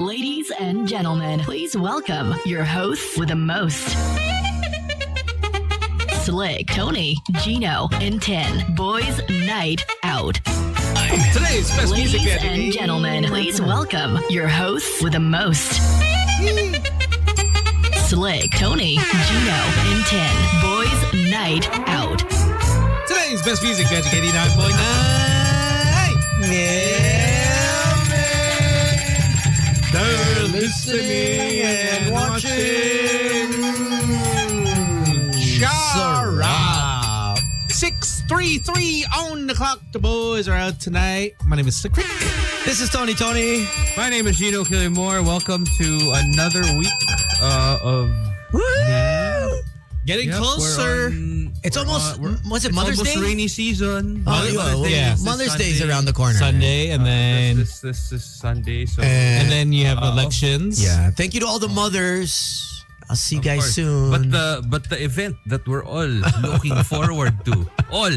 Ladies and gentlemen, please welcome your hosts with the most. Slick, Tony, Gino, and 10. Boys Night Out. Today's best music Ladies and gentlemen, please welcome your hosts with the most. Slick, Tony, Gino, and 10. Boys Night Out. Today's best music, Magic 89.9. They're listening and watching. Shara. 6:33 on the clock. The boys are out tonight. My name is Slick Rick. This is Tony. My name is Gino Killiamore. Welcome to another week of Getting closer. It's almost Mother's Day? rainy season. Mother's Day is around the corner. Sunday, and then This is Sunday. So and then you have elections. Yeah. Thank you to all the mothers. I'll see you guys course. soon. But the event that we're all looking forward to, all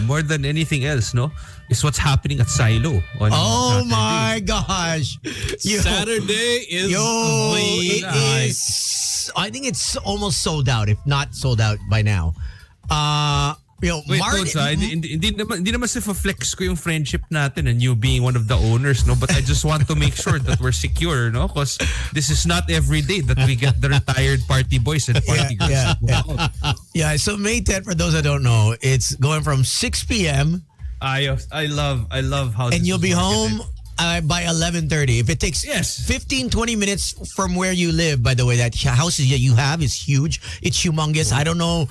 more than anything else, no, is what's happening at Silo on Oh Saturday. my gosh. Saturday is It is. I think it's almost sold out, if not sold out by now. Wait, Toadsa, hindi naman sa flex ko yung friendship natin and you being one of the owners, no? But I just want to make sure that we're secure, no? Because this is not every day that we get the retired party boys and party girls. Yeah, so May 10th, for those that don't know, it's going from 6 p.m. I love how and this you'll is be marketed. home by 11:30. If it takes 15-20 minutes from where you live, by the way, that house that you have is huge. It's humongous. I don't know.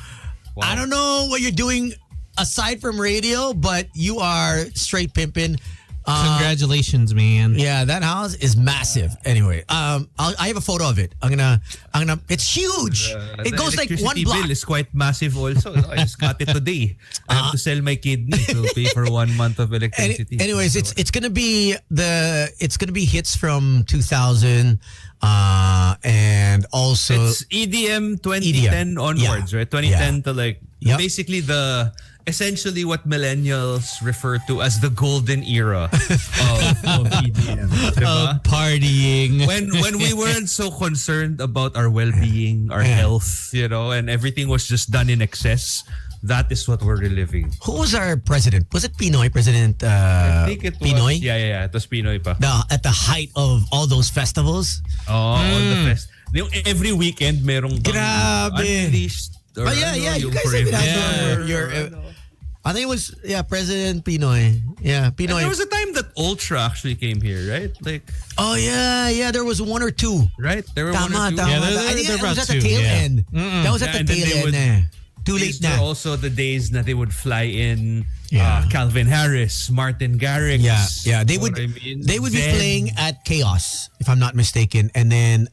Wow. I don't know what you're doing aside from radio, but you are straight pimping. Congratulations, man. Yeah, that house is massive. Anyway, I have a photo of it. I'm gonna. It's huge. It goes like one electricity block. bill is quite massive also. I just got it today. I have to sell my kidney to pay for 1 month of electricity. Anyways, it's gonna be hits from 2000, and also It's EDM 2010 onwards, right? 2010 to basically essentially what millennials refer to as the golden era of EDM. Diba? Partying. When we weren't so concerned about our well-being, our health, and everything was just done in excess. That is what we're reliving. who was our president? Was it Pinoy? President I think it was, Pinoy? Yeah. It was Pinoy pa. At the height of all those festivals. All the fest. Every weekend merong Grabe. unleashed. But you guys have been out your I think it was President Pinoy. Yeah, Pinoy. And there was a time that Ultra actually came here, right? There was one or two. Right? There were one or two. Yeah, I think there that was were at the two, tail yeah. end. That was at the and then tail they end. Too late These were na. also the days that they would fly in Yeah. Calvin Harris, Martin Garrix. Yeah. They would they would be playing at Chaos, if I'm not mistaken. And then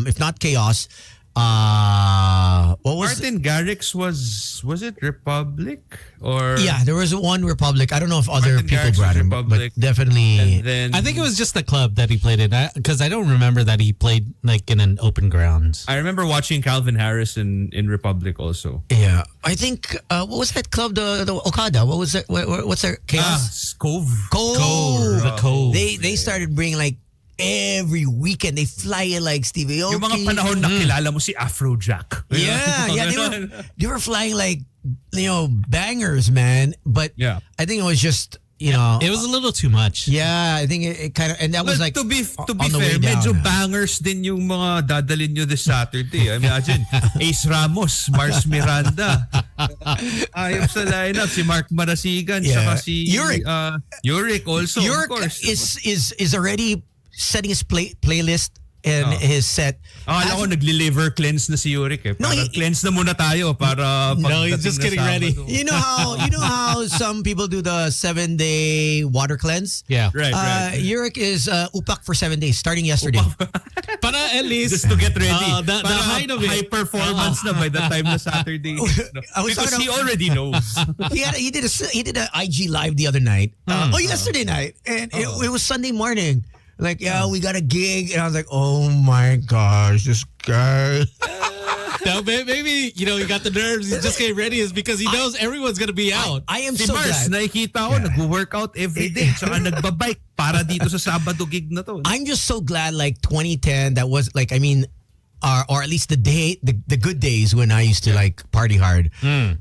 if not Chaos, what was Martin Garrix was it Republic or there was one Republic. I don't know if other Martin people Garrix brought was him, Republic. but definitely. And then I think it was just the club that he played in, because I don't remember that he played like in an open grounds. I remember watching Calvin Harris in Republic also. Yeah, I think what was that club? The Okada. What was that? What's their Chaos? Cove. The Cove. They started bringing like every weekend they fly in like Stevie Aoki. Yung mga panahon na kilala mo si Afrojack. They were flying like bangers, man. But I think it was just it was a little too much. Yeah, I think it kind of, and that was like to be on the way fair, down. medyo bangers din yung mga dadalin nyo this Saturday. I imagine Ace Ramos, Mars Miranda. Ayop sa lineup si Mark Marasigan, saka si Yurik also. Yurik of course. is already setting his playlist and his set. Akala ko nagli-liver cleanse na si Yurik eh. Parang cleanse na muna tayo para No, he's just getting ready. You know how some people do the 7-day water cleanse? Yeah. Right. Yurik is upak for 7 days, starting yesterday. Para at least Just to get ready. the height of it. High performance na by the time na Saturday. Because he already knows. He did an IG live the other night. Yesterday night, and it was Sunday morning. Like, we got a gig, and I was like, oh my gosh, this guy. Now, maybe, he got the nerves. He's just getting ready is because he knows everyone's going to be out. I am Si so Mars, glad. nakikita ko, nag-workout every day. Tsaka nagbabike para dito sa Sabado gig na to. I'm just so glad, like 2010, that was like, or at least the good days when I used to like party hard.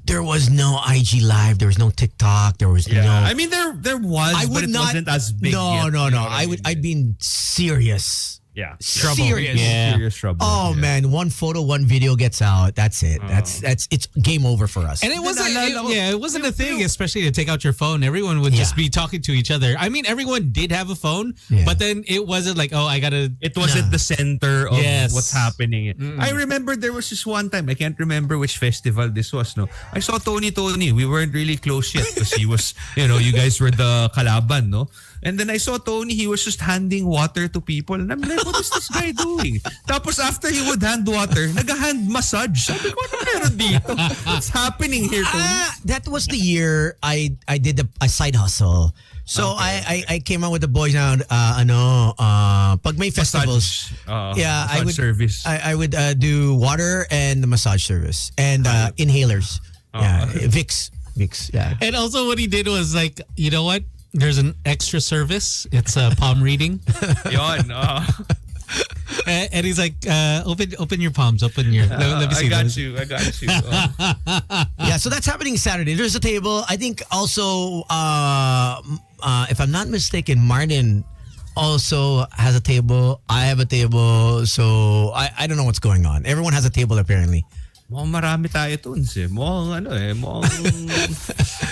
There was no IG Live, there was no TikTok, there was no. I mean, there was, but it wasn't as big. No, yet, no. you know what I mean? I'd been serious. Yeah, Serious. Yeah. Serious trouble. Oh yeah. man, one photo, one video gets out. That's it. That's it's game over for us. And it wasn't, naalala ko- it wasn't a thing, especially to take out your phone. Everyone would just be talking to each other. I mean, everyone did have a phone, but then it wasn't like, oh, I gotta. It was at the center of Yes. what's happening. I remember there was this one time, I can't remember which festival this was, no? I saw Tony. We weren't really close yet because he was, you guys were the kalaban, no? And then I saw Tony, he was just handing water to people. And I'm like, what is this guy doing? Tapos after he would hand water, nag-hand massage. Sabi ko, ano meron dito? What's happening here, Tony? That was the year I did a side hustle. So I came out with the boys now, pag may festivals, massage service. I would do water and the massage service and inhalers. Vicks, yeah. And also, what he did was like, you know what? There's an extra service. It's palm reading. Yon. And he's like, open your palms. Open your. Let me see. I got you. Yeah, so that's happening Saturday. There's a table. I think also, if I'm not mistaken, Martin also has a table. I have a table. So I don't know what's going on. Everyone has a table apparently. Mukhang marami tayo tuns eh. Mukhang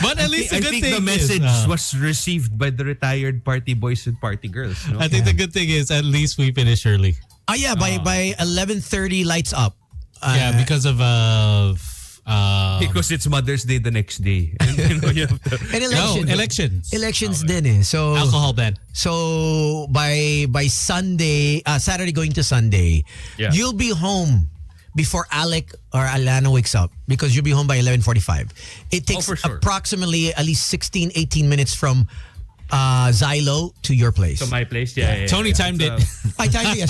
But at least I the good think thing the message is, was received by the retired party boys and party girls. No? I think the good thing is at least we finish early. By 11:30 lights up. Because of because it's Mother's Day the next day. And, you have to, And elections. elections. Din eh. So Alcohol ban. So by Sunday, Saturday going to Sunday, you'll be home before Alec or Alana wakes up because you'll be home by 11:45. It takes for sure. approximately at least 16, 18 minutes from Xylo to your place. to my place, yeah. Tony timed it. I timed it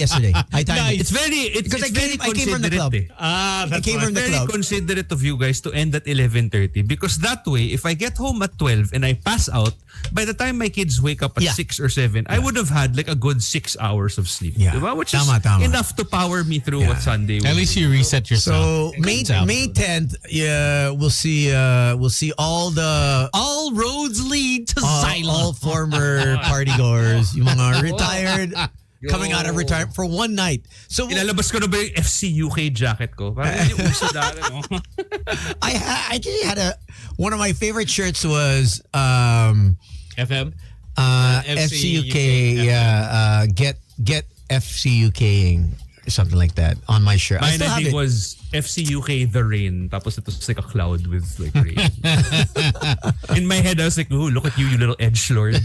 yesterday. I timed it. It's very, Because I very came from the club. considerate, eh. I came from the Very club. considerate of you guys to end at 11:30 because that way, if I get home at 12 and I pass out, by the time my kids wake up at 6 or 7, I would have had like a good 6 hours of sleep. Yeah. Diba? Which Tama. is enough to power me through what Sunday At least you reset yourself. So May 10th, we'll see all the all roads lead to all Xylo. former partygoers, yung mga retired, coming out of retirement for one night. So Ilalabas ko na ba yung FC UK jacket ko? Parang yung uso dati, no? I actually had one of my favorite shirts was FM. FC UK, get FC UKing or something like that on my shirt. I Mine, still I have think, it. was FC UK The Rain. Tapos it was like a cloud with like rain. In my head, I was like, "Ooh, look at you little edgelord."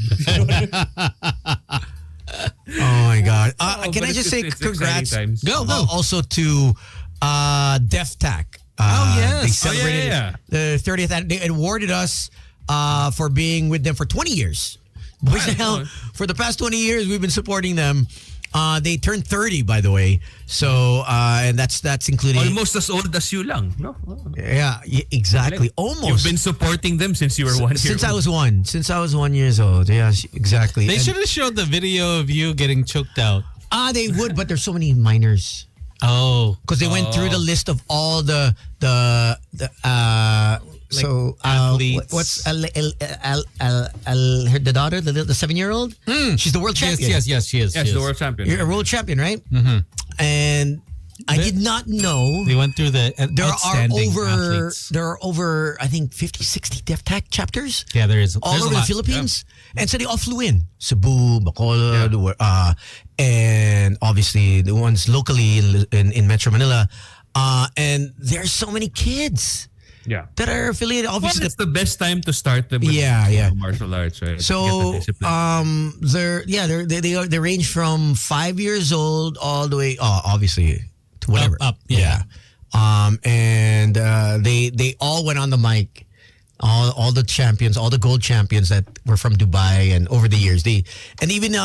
Oh my God! Can but I just it's- say it's congrats? exciting times. Go. Also to DefTac. yes. They celebrated yeah. the 30th. They awarded us for being with them for 20 years. Boys and hell, for the past 20 years, we've been supporting them. They turned 30, by the way. So, and that's including Almost as old as you lang, no? Yeah, exactly. Almost. You've been supporting them since you were 1 year since I old. was one. Since I was 1 year old. Yeah, exactly. They And- should have showed the video of you getting choked out. They would, but there's so many minors. Oh. Because they went through the list of all the athletes. What's the daughter, the 7-year-old? She's the world champion. Yes, she is. Yes, she the is. world champion. You're a world champion, right? Mm-hmm. And I did not know They went through the outstanding athletes. there are over I think 50, 60 DefTac chapters. Yeah, there is. All There's a over the lot. Philippines. And so they all flew in. Cebu, Bacolod, and obviously the ones locally in Metro Manila. And there's so many kids Yeah. that are affiliated. Well, Obviously, it's the best time to start them with martial arts, right? so Get the discipline. they range from 5 years old all the way, obviously, to whatever. Up, yeah. And they all went on the mic. All the champions, all the gold champions that were from Dubai and over the years, they even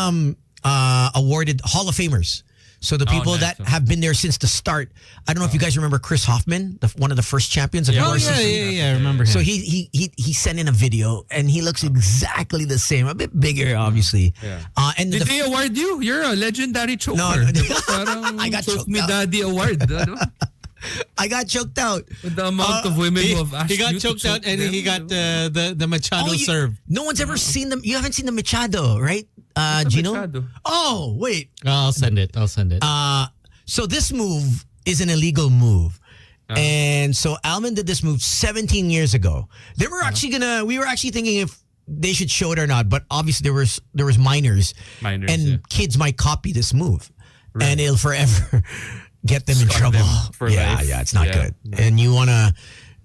awarded Hall of Famers. So the people nice. that have been there since the start. I don't know if you guys remember Chris Hoffman, one of the first champions of URCC. Yeah, I remember him. So he sent in a video and he looks exactly the same, a bit bigger, obviously. Yeah. And Did they award you? You're a legendary choker. No. Parang I got Choke choked Me out. Daddy award. Ano? I got choked out. With the amount of women who have asked He got you to choked out, choke and them, he got the Machado Oh, serve. No one's ever seen them. You haven't seen the Machado, right, Gino? Machado? Oh, wait. I'll send it. So this move is an illegal move. And so Alvin did this move 17 years ago. We were actually thinking if they should show it or not, but obviously there was minors and kids might copy this move. Right. And it'll forever get them in trouble. Life. Yeah, it's not good. Yeah. And you want to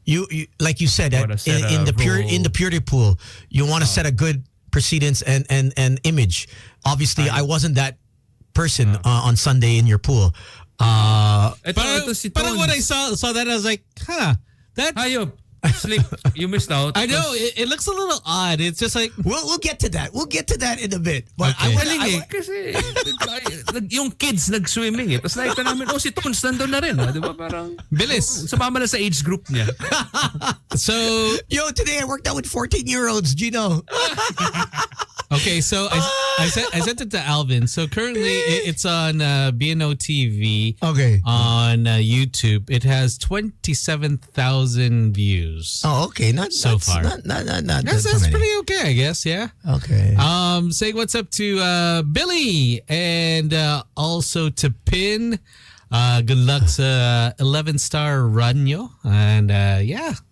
you like you said in the purity pool, you want to set a good precedence and image. Obviously, I wasn't that person on Sunday in your pool. But when I saw that, I was like, that Hayop. Slick, you missed out. I know it looks a little odd. It's just like we'll get to that. We'll get to that in a bit. But okay. Kasi yung kids nag-swimming eh. Tapos nakita namin, si Tones nandun na rin. Di ba? Parang bilis. Sumama na sa age group niya. So, today I worked out with 14-year-olds, Gino. Okay, so I sent it to Alvin. So currently it's on BNO TV. Okay. On YouTube, it has 27,000 views. Oh, okay. Not so far. That's pretty okay, I guess. Yeah. Okay. Saying what's up to Billy and also to Pin. Good luck to 11-star Ranyo. And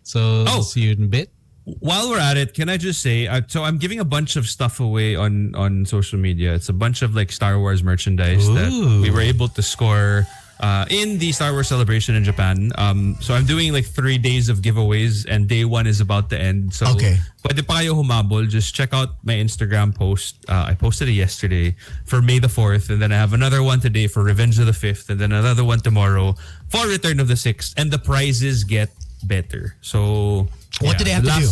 so see you in a bit. While we're at it, can I just say, so I'm giving a bunch of stuff away on social media. It's a bunch of like Star Wars merchandise that we were able to score in the Star Wars celebration in Japan. So I'm doing like 3 days of giveaways and day 1 is about to end. So pwede pa kayo humabol. Just check out my Instagram post. I posted it yesterday for May the 4th, and then I have another one today for Revenge of the 5th, and then another one tomorrow for Return of the 6th. And the prizes get better. So what do they have to do?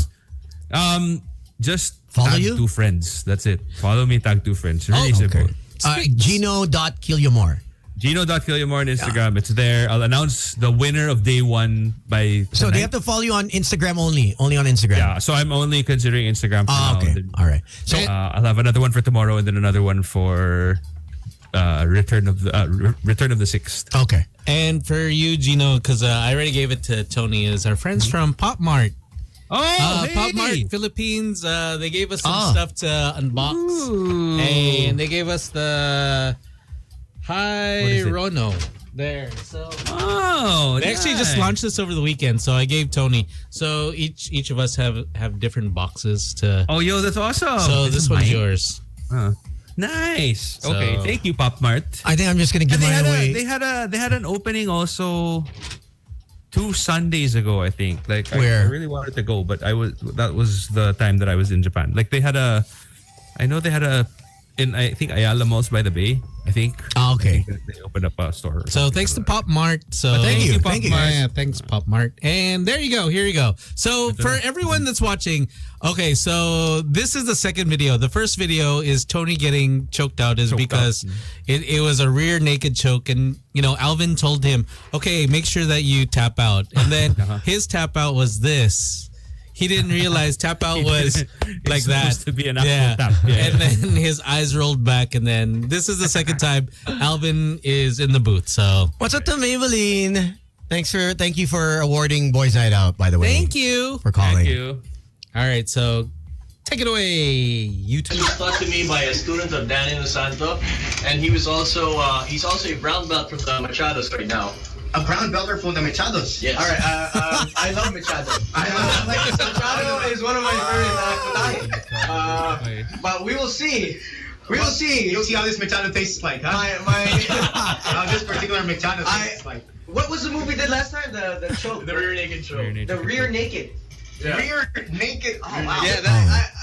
Just follow tag you? 2 friends. That's it. Follow me, tag 2 friends. Really simple. Gino.Kilyamore. Gino.Kilyamore on Instagram. It's there. I'll announce the winner of day 1 by tonight. So they have to follow you on Instagram only on Instagram. Yeah, so I'm only considering Instagram for now. Okay. Then, all right. So I'll have another one for tomorrow and then another one for Return of the 6th. Okay. And for you, Gino, because I already gave it to Tony, is our friends from Pop Mart. Hey. Pop Mart Philippines. They gave us some stuff to unbox. Hey, and they gave us the Hi Rono there. So they actually just launched this over the weekend. So I gave Tony. So each of us have different boxes to. Oh, yo, that's awesome. So this one's yours. Nice. So, okay, thank you, Pop Mart. I think I'm just gonna give mine away. They had an opening also 2 Sundays ago, I think. Like where I really wanted to go, but that was the time that I was in Japan. Like they had a in I think Ayala Malls by the Bay. I think. Oh, okay. I think they opened up a store. So thanks to Pop Mart. So thank you, Pop Mart. Yeah, thanks Pop Mart. And there you go. Here you go. So for everyone that's watching, okay, so this is the second video. The first video is Tony getting choked out because it was a rear naked choke, and Alvin told him, okay, make sure that you tap out, and then his tap out was this. He didn't realize tap out was like that. Supposed to be an actual tap. Yeah. And then his eyes rolled back, and then this is the second time Alvin is in the booth. So what's up to Maybelline? Thank you for awarding Boys Night Out, by the way. Thank you for calling. Thank you. All right, so take it away, YouTube. It was taught to me by a student of Danny Santo, and he's also a brown belt from the Machados right now. A brown belter from the Machados. Yes. All right. I love Machado. Machado is one of my favorite. But we will see. We will see. You'll see how this Machado tastes like, huh? How this particular Machado tastes like. What was the movie we did last time? The choke. The rear naked choke. The rear naked. Yeah. Rear naked. Oh wow. Yeah,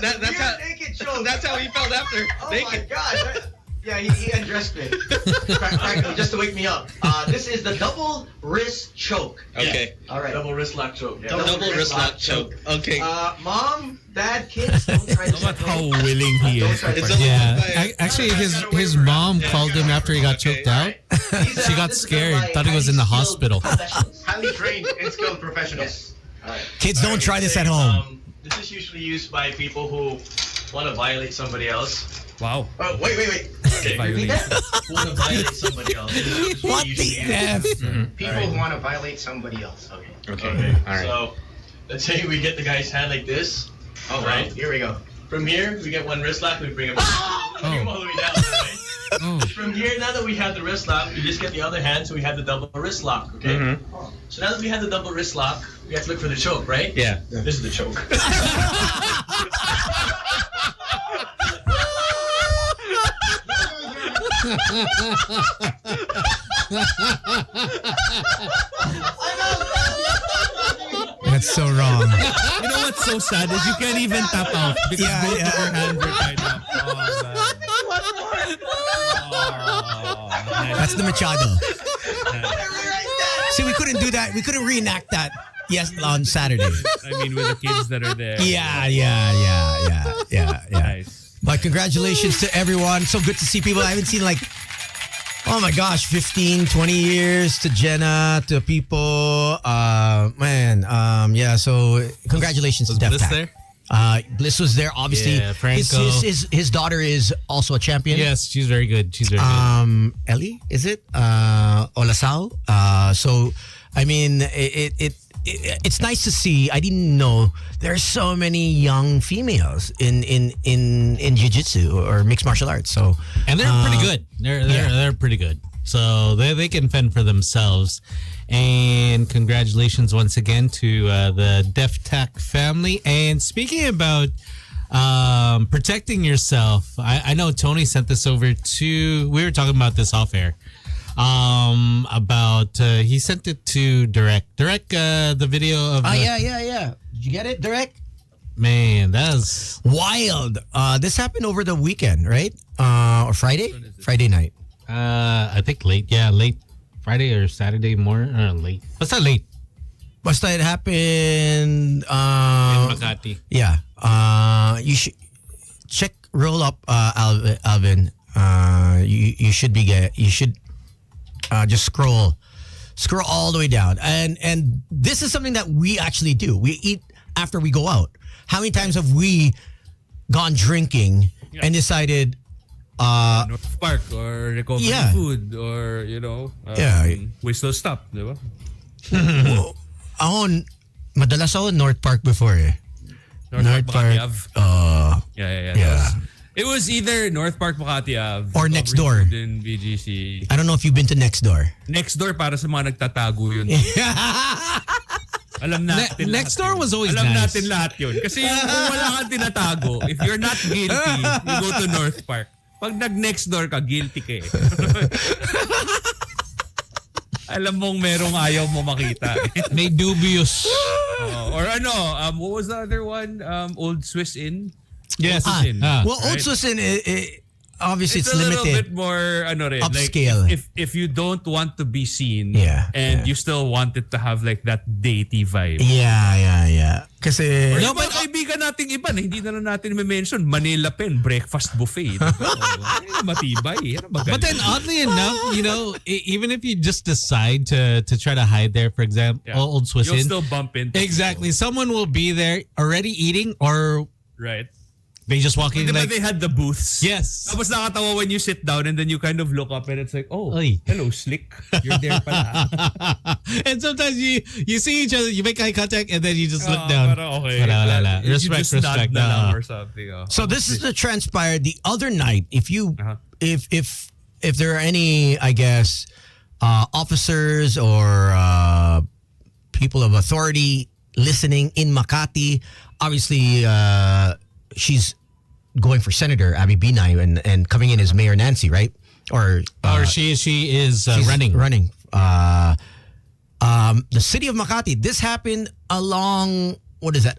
that's rear naked choke. That's how he felt after. Oh naked. my gosh. Yeah, he undressed me. Practically, just to wake me up. This is the double wrist choke. Okay. All right. Double wrist lock choke. Yeah. Double wrist lock choke. Okay. Mom, dad, kids, don't try this. How about how willing he Don't is? try this. It's Yeah, actually, his mom called him after he got choked out. She got scared, thought he was in the hospital. Highly trained and skilled professionals. All right. Kids, don't try this at home. This is usually used by people who want to violate somebody else. Wow. Oh, wait. Okay. Repeat that? Who want to violate somebody else. What the F? People who want to violate somebody else. Okay. Okay. All right. So, let's say we get the guy's hand like this. All right. Here we go. From here, we get one wrist lock, we bring him, bring him all the way down, right? Oh. From here, now that we have the wrist lock, we just get the other hand, so we have the double wrist lock, okay? So now that we have the double wrist lock, we have to look for the choke, right? Yeah. This is the choke. That's so wrong. You know what's so sad is you can't even tap out because both of your hands are tied up. Oh, man. That's the Machado. See, we couldn't do that. We couldn't reenact that. Yes, on Saturday. I mean, with the kids that are there. Yeah. Nice. But congratulations to everyone. So good to see people I haven't seen oh my gosh, 15, 20 years, to Jenna, to people. So congratulations Was to Def Bliss Pack. there? Bliss was there, obviously. Yeah, Franco. His daughter is also a champion. Yes, she's very good. Ellie, is it? Olasao. So, I mean, it's nice to see. I didn't know there's so many young females in jiu-jitsu or mixed martial arts. So, And they're pretty good. They're pretty good. So they can fend for themselves. And congratulations once again to the Def Tac family. And speaking about protecting yourself, I know Tony sent this over to. We were talking about this off air. He sent it to Direct. The video of. yeah. Did you get it, Direct? Man, that was Wild. This happened over the weekend, right? Or Friday? Friday night. I think late. Yeah, late Friday or Saturday morning. Late. What's that late? Basta it happened. In Makati. Yeah. You should check roll up, Alvin. You should just scroll all the way down. And this is something that we actually do. We eat after we go out. How many times have we gone drinking and decided North Park or recovery food or, Whistle Stop, di ba? Madalas ako North Park before eh. North Park. Yeah. It was either North Park Makati Ave Or Next Door. In BGC. I don't know if you've been to Next Door. Next Door para sa mga nagtatago yun. Alam natin Next Door was always Alam nice. natin lahat yun. Kasi kung wala kang tinatago, if you're not guilty, you go to North Park. Pag nag-next door ka, guilty ka eh. Alam mong merong ayaw mo makita. May dubious. Or what was the other one? Old Swiss Inn? Yes. Well, Old Swiss Inn, obviously it's a little limited. bit more Upscale. Like if you don't want to be seen and you still want it to have like that datey vibe. Yeah. Kasi No, but kaibigan nating iba na hindi na natin mention Manila Pen breakfast buffet. Matibay. But then oddly enough, even if you just decide to try to hide there, for example, Old Swiss you'll Inn, still bump into exactly. Someone will be there already eating, or right. They just walk in Diba like they had the booths? yes. Tapos nakatawa when you sit down and then you kind of look up and it's like, oh, Oy. hello, Slick. You're there pala. And sometimes you see each other, you make eye contact, and then you just look down. Pero okay. Wala. You Respect. just nod na lang or something. So this is the transpired the other night. If you if there are any, I guess, officers or people of authority listening in Makati, obviously she's going for Senator Abby Binay and coming in as Mayor Nancy, right? Or she is she's running. The city of Makati. This happened along what is that?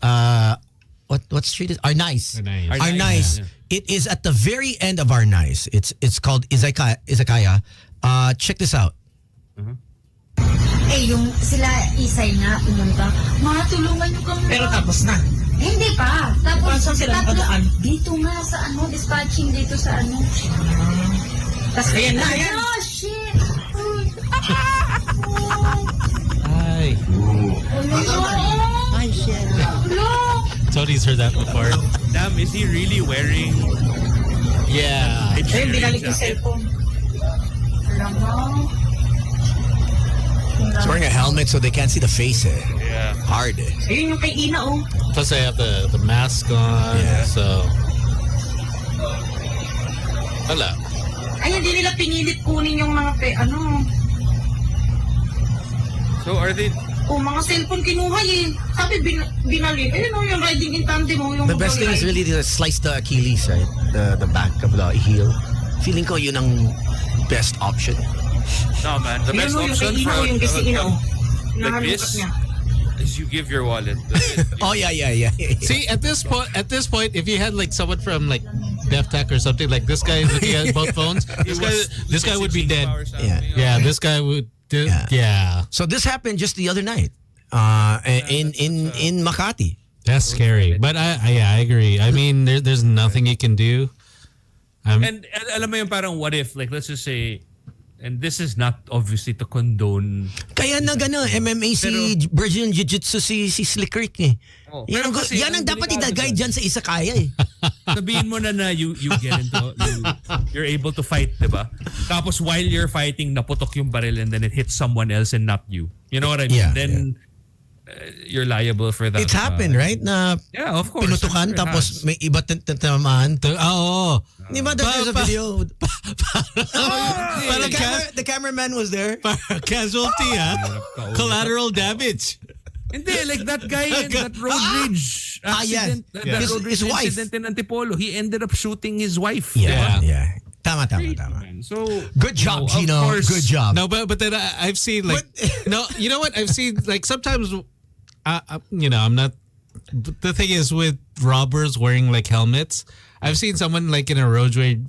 what street is Arnais? Arnais. Arnais. Yeah. It is at the very end of Arnais. It's called Izakaya. Check this out. Eh, yung sila Isay nga pumunta, matulungan nyo kami. Pero tapos na. Hindi pa. Tapos, Saan sila napadaan? dito nga sa dispatching dito sa Tapos, Ayan na, ayan. Oh, shit. Ay. Ay, shit. Look. Tony's heard that before. Damn, is he really wearing? Yeah. Ayun, binalik yung cellphone. Alam mo. He's wearing a helmet so they can't see the face. Yeah. Hard. Ayun yung kay Ina, oh. Plus they have the mask on. Yeah. So. Wala. Ay, hindi nila pinilit kunin yung mga So are they? mga cellphone kinuha eh. Sabi, binalik. Ayun, oh, yung riding in tandem, oh. Yung The best thing is really to slice the Achilles, right? The back of the heel. Feeling ko yun ang best option. No, man. The best Yung option kay Ina, for yung kay Ina, oh. like Nahalukat this niya. is you give your wallet. That's it. Oh yeah. See, at this point, if you had like someone from like DefTech or something, like this guy looking at both phones, this guy would be dead. Yeah, this guy would. Yeah. So this happened just the other night, in Makati. That's scary. But I agree. I mean, there's nothing you can do. And alam mo yung parang what if, like let's just say, and this is not obviously to condone. Kaya MMA si Brazilian Jiu-jitsu si Slick Rick eh. Oh, Yan pero kasi yan ang ang dapat delikado idagay dyan. dyan sa Izakaya eh. Sabihin mo na you get into, you're able to fight, diba? Tapos while you're fighting, naputok yung baril and then it hits someone else and not you. You know what I mean? Yeah, Then you're liable for that. It's happened, right? Na Yeah, of course. pinutukan I'm sure it tapos has. may iba tinamaan. Oh. Di ba there's a video? The cameraman was there. Casualty, collateral damage. Hindi, like that guy in that road rage accident. yes. That His road rage wife. incident in Antipolo. He ended up shooting his wife. Yeah. Tama. Man. So Good job, of Gino. course. Good job. No, but then I've seen like no, you know what? I've seen like sometimes, I'm not. The thing is with robbers wearing like helmets. I've seen someone like in a road rage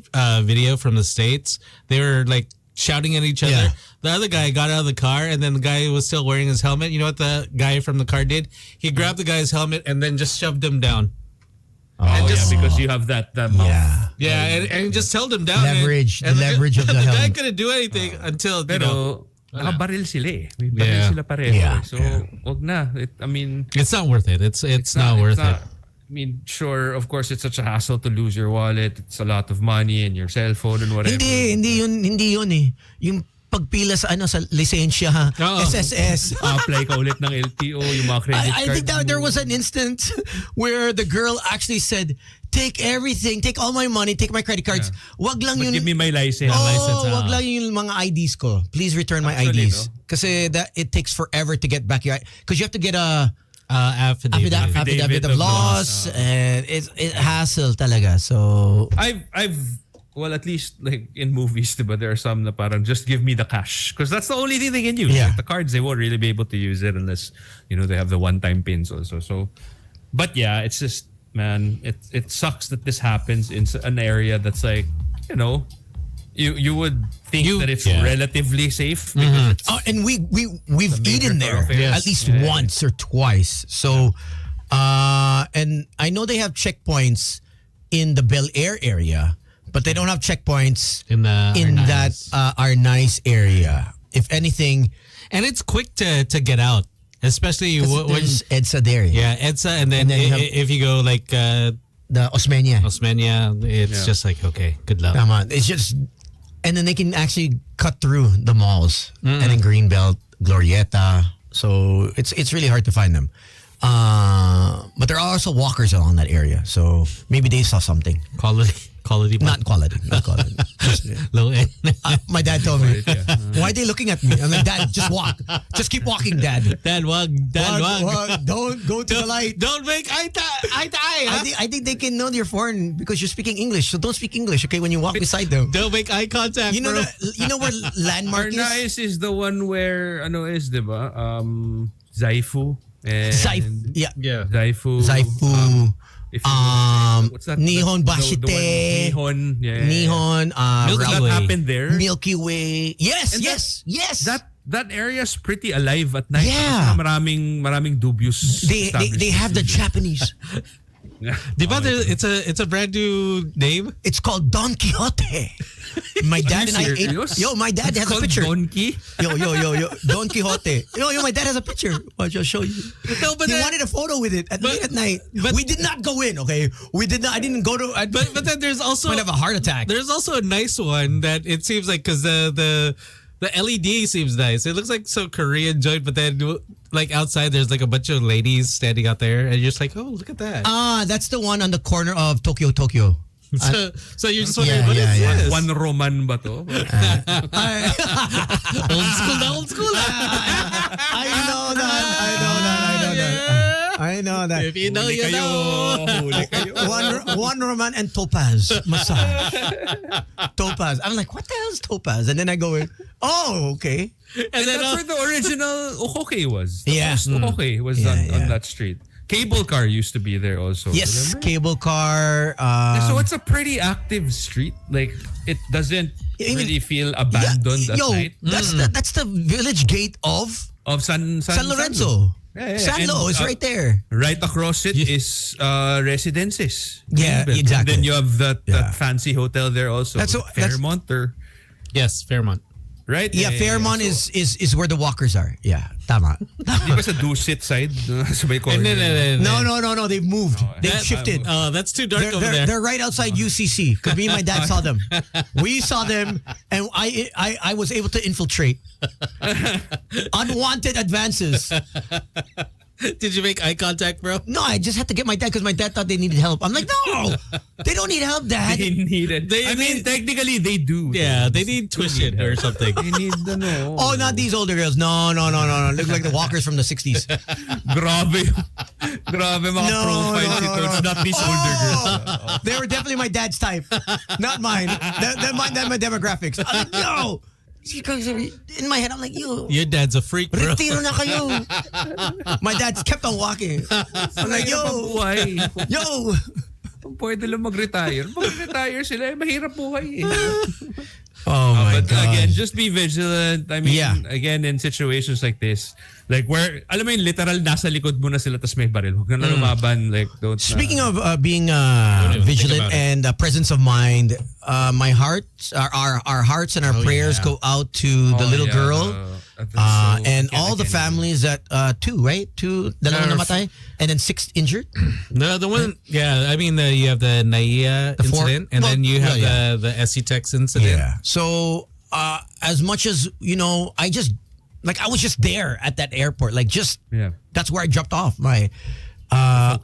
video from the States. They were like shouting at each other. Yeah. The other guy got out of the car and then the guy was still wearing his helmet. You know what the guy from the car did? He grabbed the guy's helmet and then just shoved him down. Oh, just- because you have that mouth. Yeah. And just held him down. Leverage, and the leverage of the guy helmet. couldn't do anything until, Pero nakabaril sila eh. May baril Yeah. sila pareho. Yeah. So, wag na. I mean, it's not worth it. It's not worth it. I mean, sure, of course, it's such a hassle to lose your wallet. It's a lot of money and your cell phone and whatever. Hindi yun eh. Yung pagpila sa sa lisensya ha. Oo. SSS. Apply ka ulit ng LTO, yung mga credit I card. think that there was an instance where the girl actually said, take everything, take all my money, take my credit cards. Wag lang But yun. give me my license. Wag lang yung mga IDs ko. Please return my Actually, IDs. Kasi that it takes forever to get back your because you have to get a affidavit of loss and it's hassle talaga. So I've well, at least like in movies, diba, there are some na parang just give me the cash because that's the only thing they can use. Yeah. Like, the cards, they won't really be able to use it unless they have the one-time pins also. So, but yeah, it's just man, it sucks that this happens in an area that's like you would think that it's relatively safe. Because it's, and we've eaten there thoroughfare. at least once or twice. So and I know they have checkpoints in the Bel Air area, but they don't have checkpoints in that Arnais area. If anything, and it's quick to get out, especially when there's EDSA there. EDSA, and then you have if you go like the Osmeña. it's just like okay, good luck. Come on, it's just, and then they can actually cut through the malls and then Greenbelt, Glorieta. So it's really hard to find them. But there are also walkers along that area, so maybe they saw something. Quality, Not quality. Just, low end. my dad told me, why are they looking at me? I'm like, Dad, just walk. Just keep walking, Dad. Dad, wag. Wag. Don't go to the light. Don't make eye to eye. I think they can know you're foreign because you're speaking English. So don't speak English, okay, when you walk beside them. Don't make eye contact, You know where landmark is? Arnais is the one where diba? Zaifu. And Yeah. Zaifu. If you what's that? Nihon The Bashite. one, Nihon. Yeah. Nihon. Milky That Way. happened there. Milky Way. Yes, And yes. That area is pretty alive at night. Yeah. Kasi maraming dubious. They have the Japanese. Diba, it's a brand new name. It's called Don Quixote. My dad and I ate. serious? Yo, my dad It's has a called picture. Donkey. Yo, Don Quixote. Yo, my dad has a picture. Watch, I'll show you. No, but He then, wanted a photo with it late at night. but- We did not go in, okay? We did not. I didn't go to. but then there's also might have a heart attack. there's also a nice one that it seems like because the LED seems nice. It looks like some Korean joint, but then like outside there's like a bunch of ladies standing out there, and you're just like, oh, look at that. That's the one on the corner of Tokyo. So you're just wondering, Yeah, what is yeah. this? One Roman ba to? Old school. I know that. I know that. If you know, you know. Huli kayo. One Roman and Topaz massage. Topaz. I'm like, what the hell is Topaz? And then I go in. Oh, okay. And then That's where the original Okoke was. The Yeah. first Okoke was Yeah, on yeah. that street. Cable car used to be there also. Yes, remember? cable car. So it's a pretty active street. Like it doesn't I mean, really feel abandoned at yo, night. that's the village gate of Of San Lorenzo. Yeah, yeah. San Lo And, is right there. Right across it is residences. Yeah, Greenbelt. exactly. And then you have that Yeah. fancy hotel there also. That's Fairmont or Yes, Fairmont. right? Yeah, Fairmont So, is where the walkers are. Yeah, tama. Di ba sa Dusit side? Sa may corner. No. They've moved. They've That- shifted. That's too dark over there. They're right outside UCC because me and my dad saw them. We saw them, and I was able to infiltrate. Unwanted advances. Did you make eye contact, bro? No, I just had to get my dad because my dad thought they needed help. I'm like, no, they don't need help, Dad. They need it. I mean, technically they do. Yeah, they need tuition or something. They need the no. Oh, not these older girls. No. Look like the walkers from the 60s. Grabe. Grabe mga No, profiles no, ito. no, It's no. not these older girls. They were definitely my dad's type, not mine. They're my demographics. I'm like, yo. In my head, I'm like, yo. Your dad's a freak, bro. Retiro na kayo. My dad kept on walking. I'm like, yo. Buhay. Yo. Kung pwede lang mag-retire. Mag-retire sila. Mahirap buhay eh. Oh my But God. again, just be vigilant. I mean, Yeah. again, in situations like this, like where, alam mo yung literal nasa likod mo na sila tas may baril. Huwag na lumaban. Like, don't. Speaking of being even think vigilant about it. and presence of mind, my heart, our hearts and our prayers yeah. go out to the little girl and all the families that two dalawang namatay and then 6 injured. No, the one, yeah, I mean, you have the Naiya The four- incident, and well, then you have yeah. the SC Tex incident. So as much as I was just there at that airport, Yeah. that's where I dropped off my.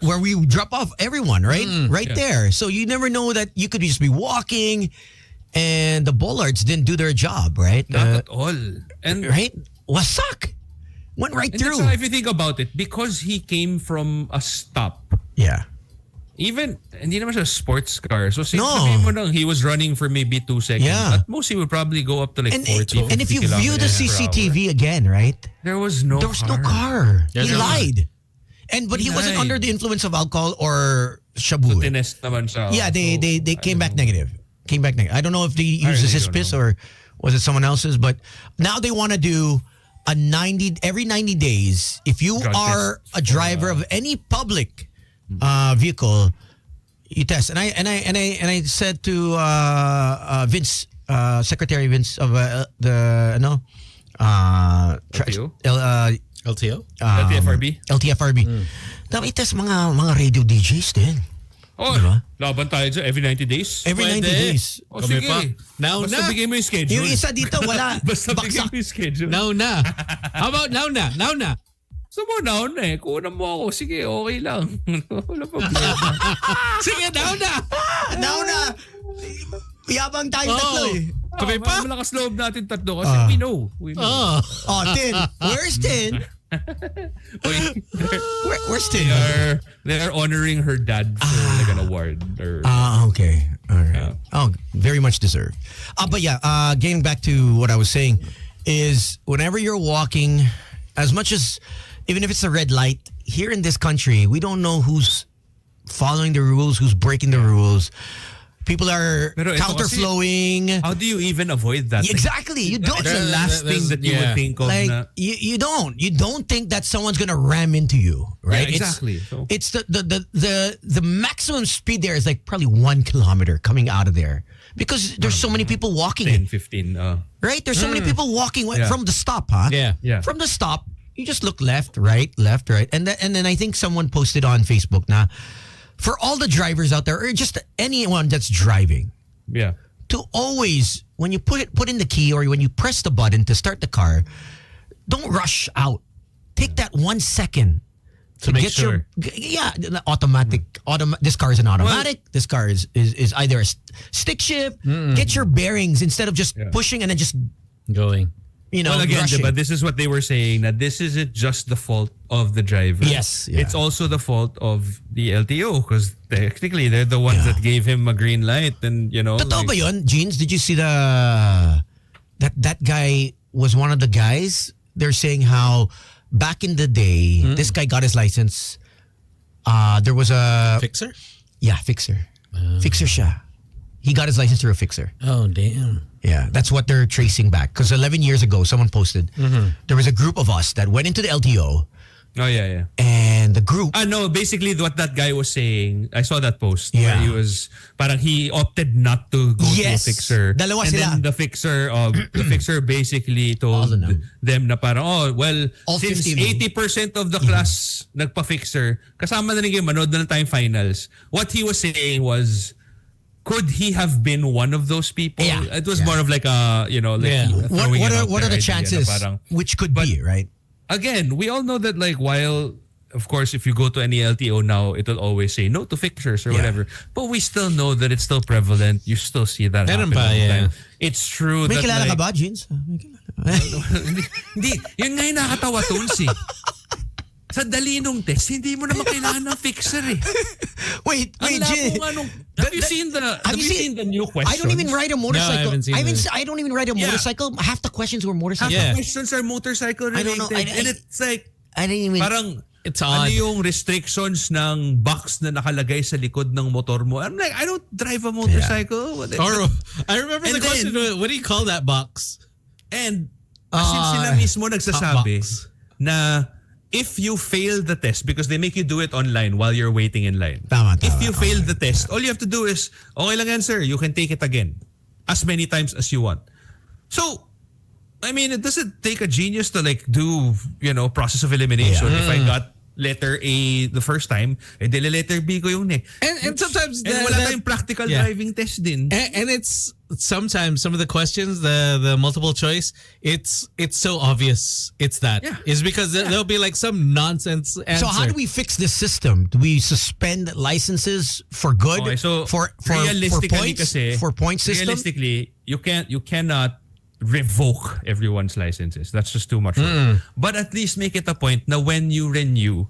Where we drop off everyone, right? Right there. So you never know that you could just be walking and the bollards didn't do their job, right? Not at all. And Right? Wasak. Went right And through. that's if you think about it, because he came from a stop, Yeah. even, hindi naman siya sports car. So No. sabihin mo lang, he was running for maybe 2 seconds. Yeah. At most, he would probably go up to like And 40, and if you 50 view the kilometers per hour. CCTV again, right? There was no There was car. no car. There's He no- lied. But he wasn't lied. under the influence of alcohol or shabu. Tinest naman siya. Yeah, they So, came I back don't know. negative. Came back negative. I don't know if they used really his don't piss know. or was it someone else's, but now they want to do every 90 days. If you Drug are test a driver of any public vehicle, you test. And I said to Vince, Secretary Vince of the LTO? LTO? LTFRB? LTFRB. Dapat itest mga radio DJs din. Oh, Diba? laban tayo dyan every 90 days. Every Pwede. 90 days. Oh, Kami sige. pa. Now Basta na. bigay mo yung schedule. Yung isa dito, wala. Basta bigay Baksak. mo yung schedule. Now na. How about now na? Now na. So mo naon eh. Kunan mo ako. Sige, okay lang. Wala problema. Sige, now na. Now na. Yabang tayo tatlo eh. Kami pa? Malakas loob natin tatlo kasi we know. We know. Oh. Oh, Tin. Where's Tin? Wait, Where's Tin? they are honoring her dad for like an award. Or, Okay. All right. Oh, very much deserved. But yeah, getting back to what I was saying is whenever you're walking, as much as, even if it's a red light, here in this country, we don't know who's following the rules, who's breaking the rules. People are Pero ito counterflowing. How do you even avoid that? Exactly. You don't. It's the last thing that you would think of. Like Na, you don't think that someone's gonna ram into you, right? Yeah, exactly. It's the maximum speed there is like probably 1 kilometer coming out of there because there's so many people walking. 10, 15. Right? There's so many people walking from the stop, huh? Yeah. From the stop, you just look left, right, and then I think someone posted on Facebook na for all the drivers out there or just anyone that's driving. Yeah. To always, when you put in the key or when you press the button to start the car, don't rush out. Take that 1 second to make get sure. Automatic. This car is an automatic. This car is either a stick shift. Get your bearings instead of just pushing and then just going. Well, again, rushing. but this is what they were saying, that this isn't just the fault of the driver. Yes. Yeah. It's also the fault of the LTO because technically they're the ones that gave him a green light and, Totoo ba yun, Jeans? Did you see that guy was one of the guys? They're saying how back in the day, this guy got his license. There was a... Fixer? Yeah, fixer. Fixer siya. He got his license through a fixer. Oh, damn. Yeah, that's what they're tracing back. Because 11 years ago, someone posted, there was a group of us that went into the LTO. Oh, yeah. And the group... No, basically what that guy was saying, I saw that post Yeah. where he opted not to go to a fixer. Dalawa and sila. then the fixer basically told them na parang, All since 50 80% of the class nagpa-fixer, kasama na rin kayo, manood na lang tayong finals. What he was saying was, could he have been one of those people? Yeah. It was more of like a, What are the chances? Which could be, right? Again, we all know that while, of course, if you go to any LTO now, it'll always say no to fixtures or whatever. But we still know that it's still prevalent. You still see that happen all the time. It's true May that kilala ka ba, Jeans? Hindi. Yun nga yung nakatawa, Tons eh. Sa dali nung test, hindi mo naman kailangan ng fixer eh. Wait, Jeans. Have you seen the new questions? I don't even ride a motorcycle. No, I haven't seen this. I don't even ride a motorcycle. Half the questions were motorcycle. Half the questions are motorcycle related. I don't know. And it's like, I didn't even... parang, It's odd. ano yung restrictions ng box na nakalagay sa likod ng motor mo? I'm like, I don't drive a motorcycle. Or I remember the And question, what do you call that box? And since sila mismo nagsasabi box. na if you fail the test, because they make you do it online while you're waiting in line. Tama. If you fail the test, all you have to do is, okay lang yan sir, you can take it again. As many times as you want. So, I mean, it doesn't take a genius to do, process of elimination. If I got letter A the first time, di letter B ko yung And sometimes wala tayong practical driving test din. And it's sometimes some of the questions, the multiple choice, it's so obvious. It's that. Yeah. It's because there'll be some nonsense answer. So how do we fix this system? Do we suspend licenses for good? Okay, so for realistically points? kasi, For point system? realistically, you cannot revoke everyone's licenses. That's just too much work. But at least make it a point na when you renew,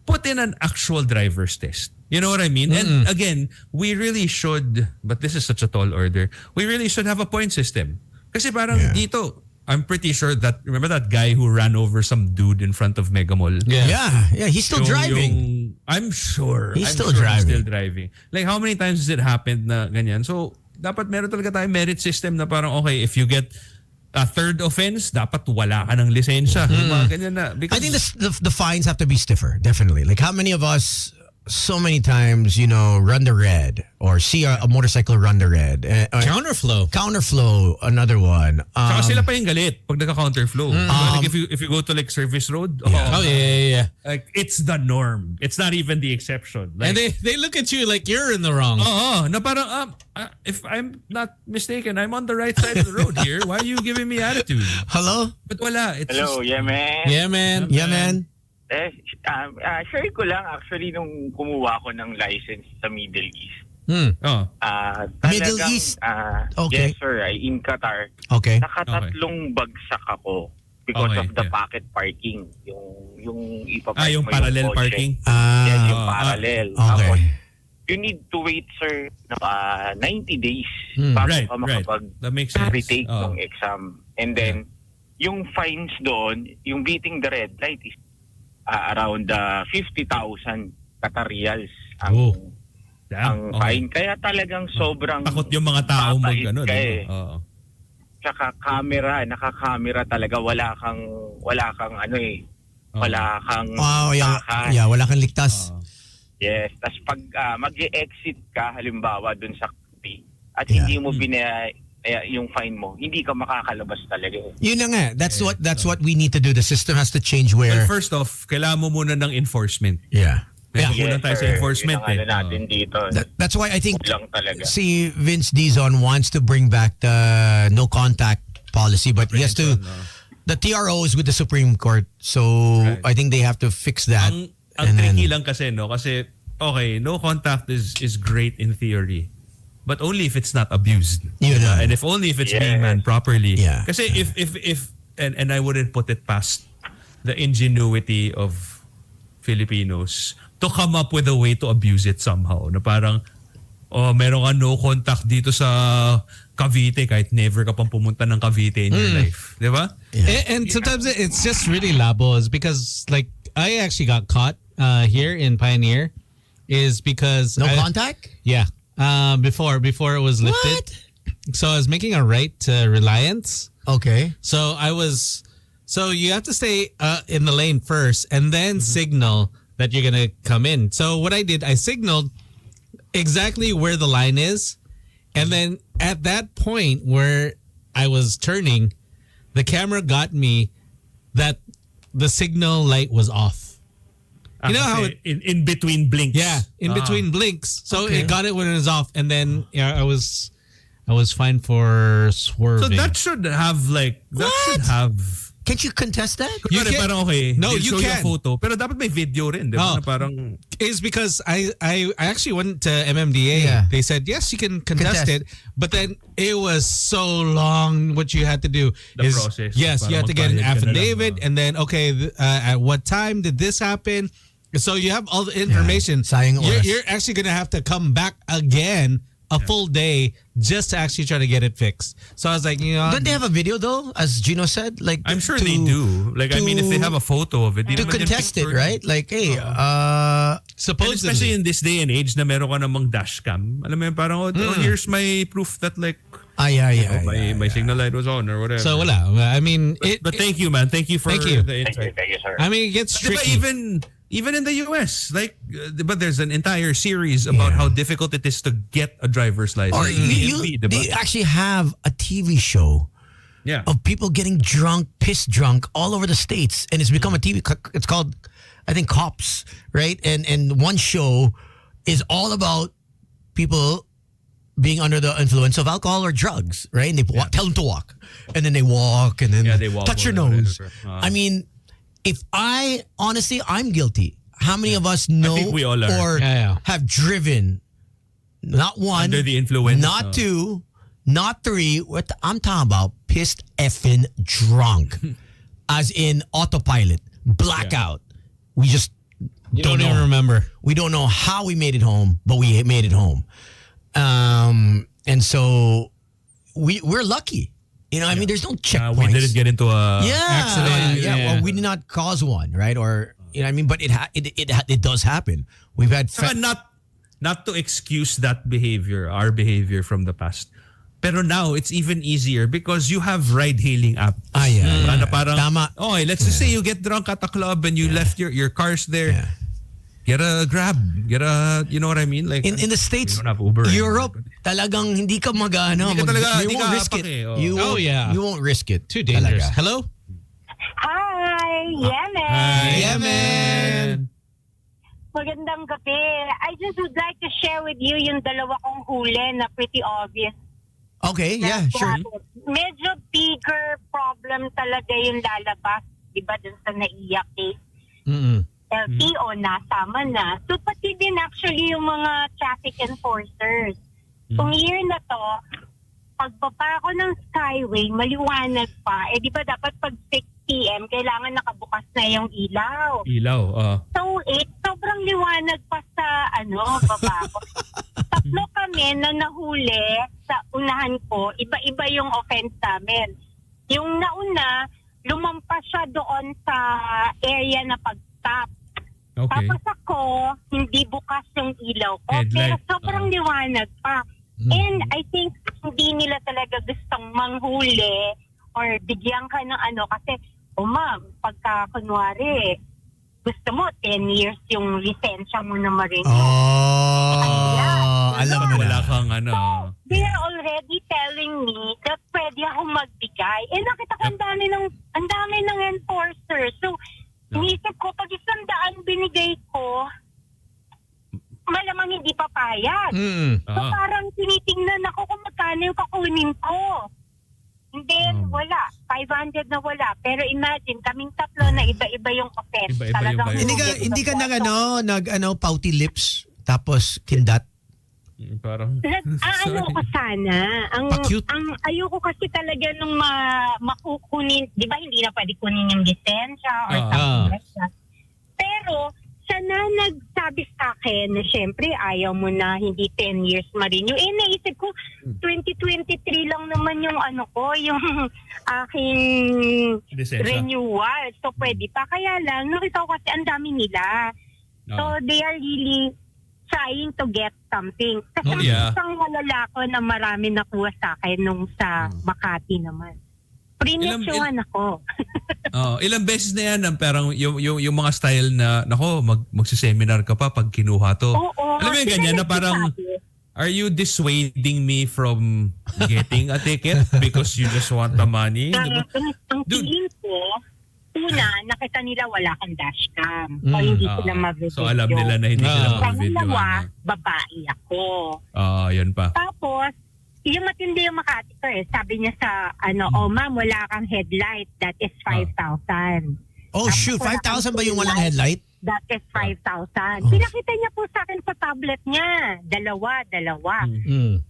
put in an actual driver's test. You know what I mean? And again, we really should, but this is such a tall order, we really should have a point system. Kasi parang dito, I'm pretty sure that, remember that guy who ran over some dude in front of Mega Mall? Yeah, he's still driving. I'm sure. He's still driving. Like how many times has it happened na ganyan? So, dapat meron talaga tayong merit system na parang, okay, if you get a third offense, dapat wala ka ng lisensya. Mga ganyan na. I think the fines have to be stiffer, definitely. Like how many of us so many times, run the red or see a motorcycle run the red. Counterflow, another one. Saka sila pa yung galit pag naka-counterflow. Like if you go to service road, yeah. Like it's the norm. It's not even the exception. Like, And they look at you like you're in the wrong. na parang, if I'm not mistaken, I'm on the right side of the road here. Why are you giving me attitude? Hello? But wala. It's Hello, just, yeah man. Yeah, man. Yeah, man. Share ko lang actually nung kumuha ko ng license sa Middle East. Middle East? Okay. Yes sir, in Qatar. Okay. Nakatatlong bagsak ako because of the pocket parking. Yung ipapark yung mo parallel kotse. parking? Yes, yung parallel. Okay. Tapos, you need to wait sir 90 days bago ka That makes sense. makapag-retake ng exam. And then, yung fines doon, yung beating the red light is around 50,000 Qatar reals. ang fine. Kaya talagang sobrang takot yung mga tao papait mag-ano, ka di eh. ba? Oo. Tsaka naka-camera talaga. Wala kang ano eh. Wala kang takas. Wala kang ligtas. Yes. Tapos pag mag-exit ka, halimbawa dun sa kape, at hindi mo yung fine mo, hindi ka makakalabas talaga. Yun na nga. That's what we need to do. The system has to change where... Well, first off, kailangan mo muna ng enforcement. Yeah. Kulang tayo sa enforcement. Yun ang natin dito. That's why I think talaga. si Vince Dizon wants to bring back the no contact policy, but he has to... The TRO is with the Supreme Court, so I think they have to fix that. Ang tricky lang kasi, no? Kasi, okay, no contact is great in theory. But only if it's not abused. And if only if it's being manned properly. Yeah. Kasi if and I wouldn't put it past the ingenuity of Filipinos to come up with a way to abuse it somehow. Na parang, meron ka no contact dito sa Cavite kahit never ka pang pumunta ng Cavite in your life. Di ba? Yeah. And sometimes it's just really labos because like I actually got caught here in Pioneer is because... No contact? Yeah. Before it was lifted. What? So I was making a right to Reliance. Okay. So you have to stay in the lane first and then signal that you're going to come in. So what I did, I signaled exactly where the line is. And then at that point where I was turning, the camera got me that the signal light was off. You know how in between blinks. Yeah, in between blinks. So it got it when it was off, and then I was fine for swerving. So that should have. Can't you contest that? You can. Parang okay. No, you you show can. Your photo, pero dapat may video rin, di ba? Na parang is because I actually went to MMDA. Yeah. They said yes, you can contest it, but then it was so long. What you had to do The process. Yes, you had to get an Parang magbayad ka na lang, affidavit, and then at what time did this happen? So you have all the information. Sayang oras. You're actually gonna have to come back again a full day just to actually try to get it fixed. So I was like, don't they have a video though? As Gino said, like I'm sure they do. Like I mean, if they have a photo of it, to contest it, right? Like, hey, supposedly, especially in this day and age, na meron ka namang dash cam. Alam mo yun, parang here's my proof that like. My signal light was on or whatever. So wala. I mean, but thank you, man. Thank you for the insight. Thank you, sir. I mean, it gets tricky. Even in the US, like, but there's an entire series about how difficult it is to get a driver's license. Or they actually have a TV show of people getting drunk, piss drunk all over the States. And it's become a TV, it's called, I think, Cops, right? And one show is all about people being under the influence of alcohol or drugs, right? And they tell them to walk. And then they walk and then they walk touch your nose. I mean, honestly, I'm guilty. How many of us know I think we all are. or have driven not one, under the influence, not two, not three. I'm talking about pissed effing drunk, as in autopilot, blackout. We just don't even remember. We don't know how we made it home, but we made it home. And so we're lucky. You know, I mean, there's no checkpoints. We didn't get into a accident. Well, we did not cause one, right? Or you know, what I mean, but it does happen. We've had not to excuse that behavior, our behavior from the past. Pero now it's even easier because you have ride-hailing apps. Na parang, tama. Okay, let's just say you get drunk at a club and you left your cars there. Yeah. Get a Grab. You know what I mean? Like in the States, we don't have Uber Europe, talagang hindi ka you won't risk it. You won't risk it. Too dangerous. Talaga. Hello? Hi! Yemen! Hi. Yemen! Magandang gabi. I just would like to share with you yung dalawa kong huli na pretty obvious. Okay, yeah, sure. Medyo bigger problem talaga yung lalabas, di ba, dun sa naiyak case. LTO, nasama na. So, pati din actually yung mga traffic enforcers. Kung year na to, pagbaba ako ng Skyway, maliwanag pa. Di ba dapat pag 6 p.m., kailangan nakabukas na yung ilaw. So, sobrang liwanag pa sa, baba ko. Tatlo kami na nahuli sa unahan ko, iba-iba yung offense namin. Yung nauna, lumampas siya doon sa area na pag-stop. Okay. Tapos ako, hindi bukas yung ilaw ko. Headlight. Pero sobrang liwanag pa. And I think hindi nila talaga gustong manghuli or bigyan ka ng ano. Kasi, ma'am, pagka kunwari, gusto mo 10 years yung lisensya mo na ma-renew. Alam mo Wala na. kang ano. They are already telling me that pwede akong magbigay. Nakita ko ang dami ng enforcer. So, inisip ko, pag 100 binigay ko, malamang hindi papayag. So, parang tinitingnan ako kung magkano yung kakunin ko. And then, wala. 500 na wala. Pero imagine, kaming tatlo na iba-iba yung offense. Iba-iba yung Talagang bayad. Hindi ka nag pouty lips tapos kindat. Parang ano ko sana. Pa-cute. Ayoko kasi talaga nung makukunin, di ba hindi na pwede kunin yung lisensya or something like that. Pero, sana nagsabi sa akin na syempre ayaw mo na hindi 10 years ma-renew. Naisip ko, 2023 lang naman yung yung aking lisensya. renewal. So, pwede pa. Kaya lang, nakita ko kasi ang dami nila. So, they are really trying to get something. Kasi isang malala ko na marami nakuha sa akin nung sa Makati naman. Prinisyohan ako. Ilang beses na yan, parang yung mga style na, magsiseminar ka pa pag kinuha to. Alam mo yung ganyan na parang, are you dissuading me from getting a ticket because you just want the money? Ang feeling ko, una, nakita nila wala kang dashcam. O hindi sila mag-video. So alam nila na hindi sila mag-video. Pangalawa, babae ako. Yun pa. Tapos, yung matindi yung Makati ko Sabi niya sa, ma'am, wala kang headlight. That is 5,000. Oh, shoot. 5,000 ba yung walang headlight? That is 5,000. Pinakita niya po sa akin sa tablet niya. Dalawa.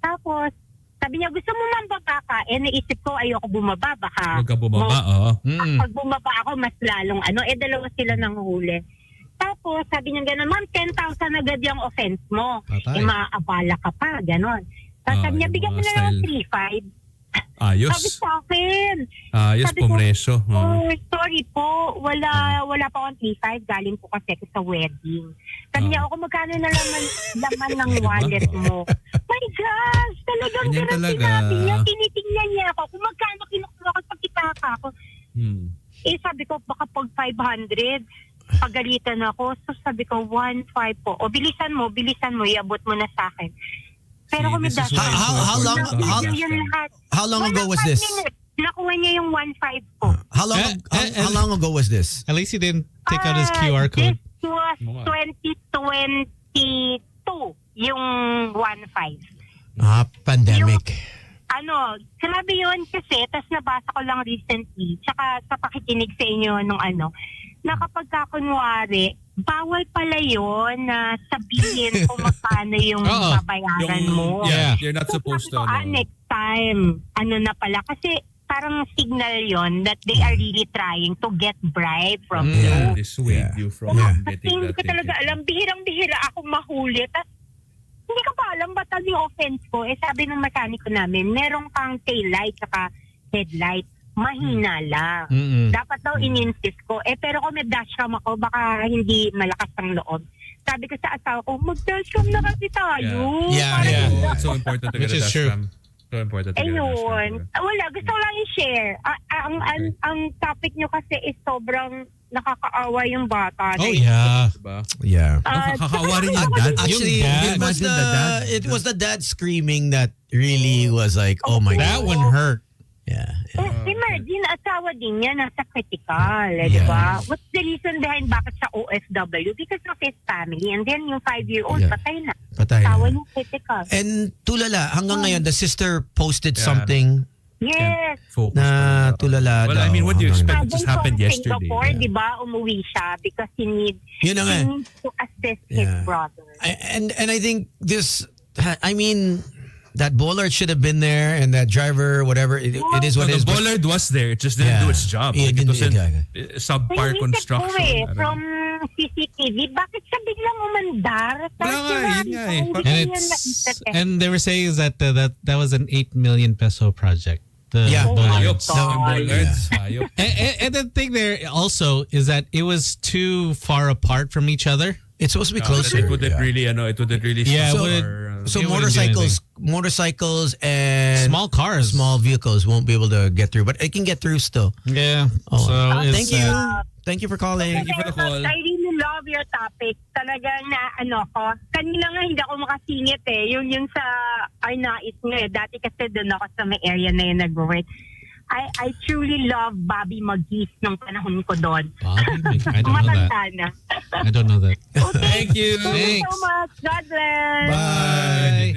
Tapos, sabi niya, gusto mo man baba ka? Naisip ko, ayoko bumaba. Baka Huwag ka bumaba, pag bumaba ako, mas lalong dalawa sila nang huli. Tapos, sabi niya gano'n, ma'am, 10,000 agad yung offense mo. Maaabala ka pa, gano'n. Tapos sabi niya, bigyan mo na lang 3,500. Ayos. Sabi sa akin. Ayos, Sabi pumreso. Sorry po, wala pa akong 3,500. Galing po kasi ako sa wedding. Sabi niya, ako magkano na laman ng wallet mo? My gosh, talagang ganun sinabi niya. Tinitingnan niya ako kung magkano kinukuha ko pag kitaka ako. Sabi ko, baka pag 500, pagalitan ako. So sabi ko, 1,500 po. O bilisan mo, iabot mo na sa akin. Pero kung may How long ago was this? Nakuha niya yung 1,500 po. How long ago was this? At least he didn't take out his QR code. This was 2022, yung 1,500. Pandemic. Sinabi yun kasi, tas nabasa ko lang recently, tsaka sa pakikinig sa inyo nung na kapag kunwari, bawal pala yun na sabihin kung magkano yung babayaran mo. Yeah, you're not supposed to. Next time, na pala, kasi parang signal yon that they are really trying to get bribe from you. Dissuade you from getting Hindi that ko talaga ticket. alam, bihirang-bihira akong mahuli, tas hindi ko pa alam ba't yung offense ko. Sabi ng mekaniko namin, meron kang tail light saka headlight. Mahina lang. Dapat daw in-insist ko. Pero kung may dashcam ako, baka hindi malakas ang loob. Sabi ko sa asawa ko, mag-dashcam na kasi tayo. Yeah. It's so important to get a dashcam. So important to get a dashcam. Wala, gusto ko lang i-share. Ang topic nyo kasi is sobrang nakakaawa yung bata. Yeah. Nakakaawa rin yung dad. Actually, it was the dad screaming that really was like, oh my God. That one hurt. Yeah. Imagine, asawa din niya nasa critical, di ba? What's the reason behind bakit sa OFW? Because of his family. And then yung 5-year-old, patay na. Asawa niya critical. And tulala, hanggang ngayon, the sister posted something Yes. na tulala Well, daw. I mean, what do you expect? It just From happened yesterday. Singapore, di ba, umuwi siya because he needs to assist his brother. And I think this, I mean, that bollard should have been there, and that driver, whatever, it is what it is. The bollard was there. It just didn't do its job. It It was didn't- subpar construction. From CCTV, bakit siya biglang umandar? And they were saying that that was an 8 million peso project. Yeah. bollards. Hayop. And the thing there also is that it was too far apart from each other. It's supposed to be That closer. it wouldn't really, it wouldn't really Yeah, stop it our, So It wouldn't do motorcycles and Small cars. small vehicles won't be able to get through, but it can get through still. Yeah. Oh, So it's, thank you. Thank you for calling. Thank you for the call. I really love your topic. Talagang na ko. Kanina nga hindi ako makasingit eh. Yung sa Arnais nga eh. Dati kasi doon ako sa may area na yun nag-work. I truly love Bobby Magis nung panahon ko doon. Bobby Mag- I don't know Matanda that. na. I don't know that. Thank you. Thank you so much. God bless. Bye.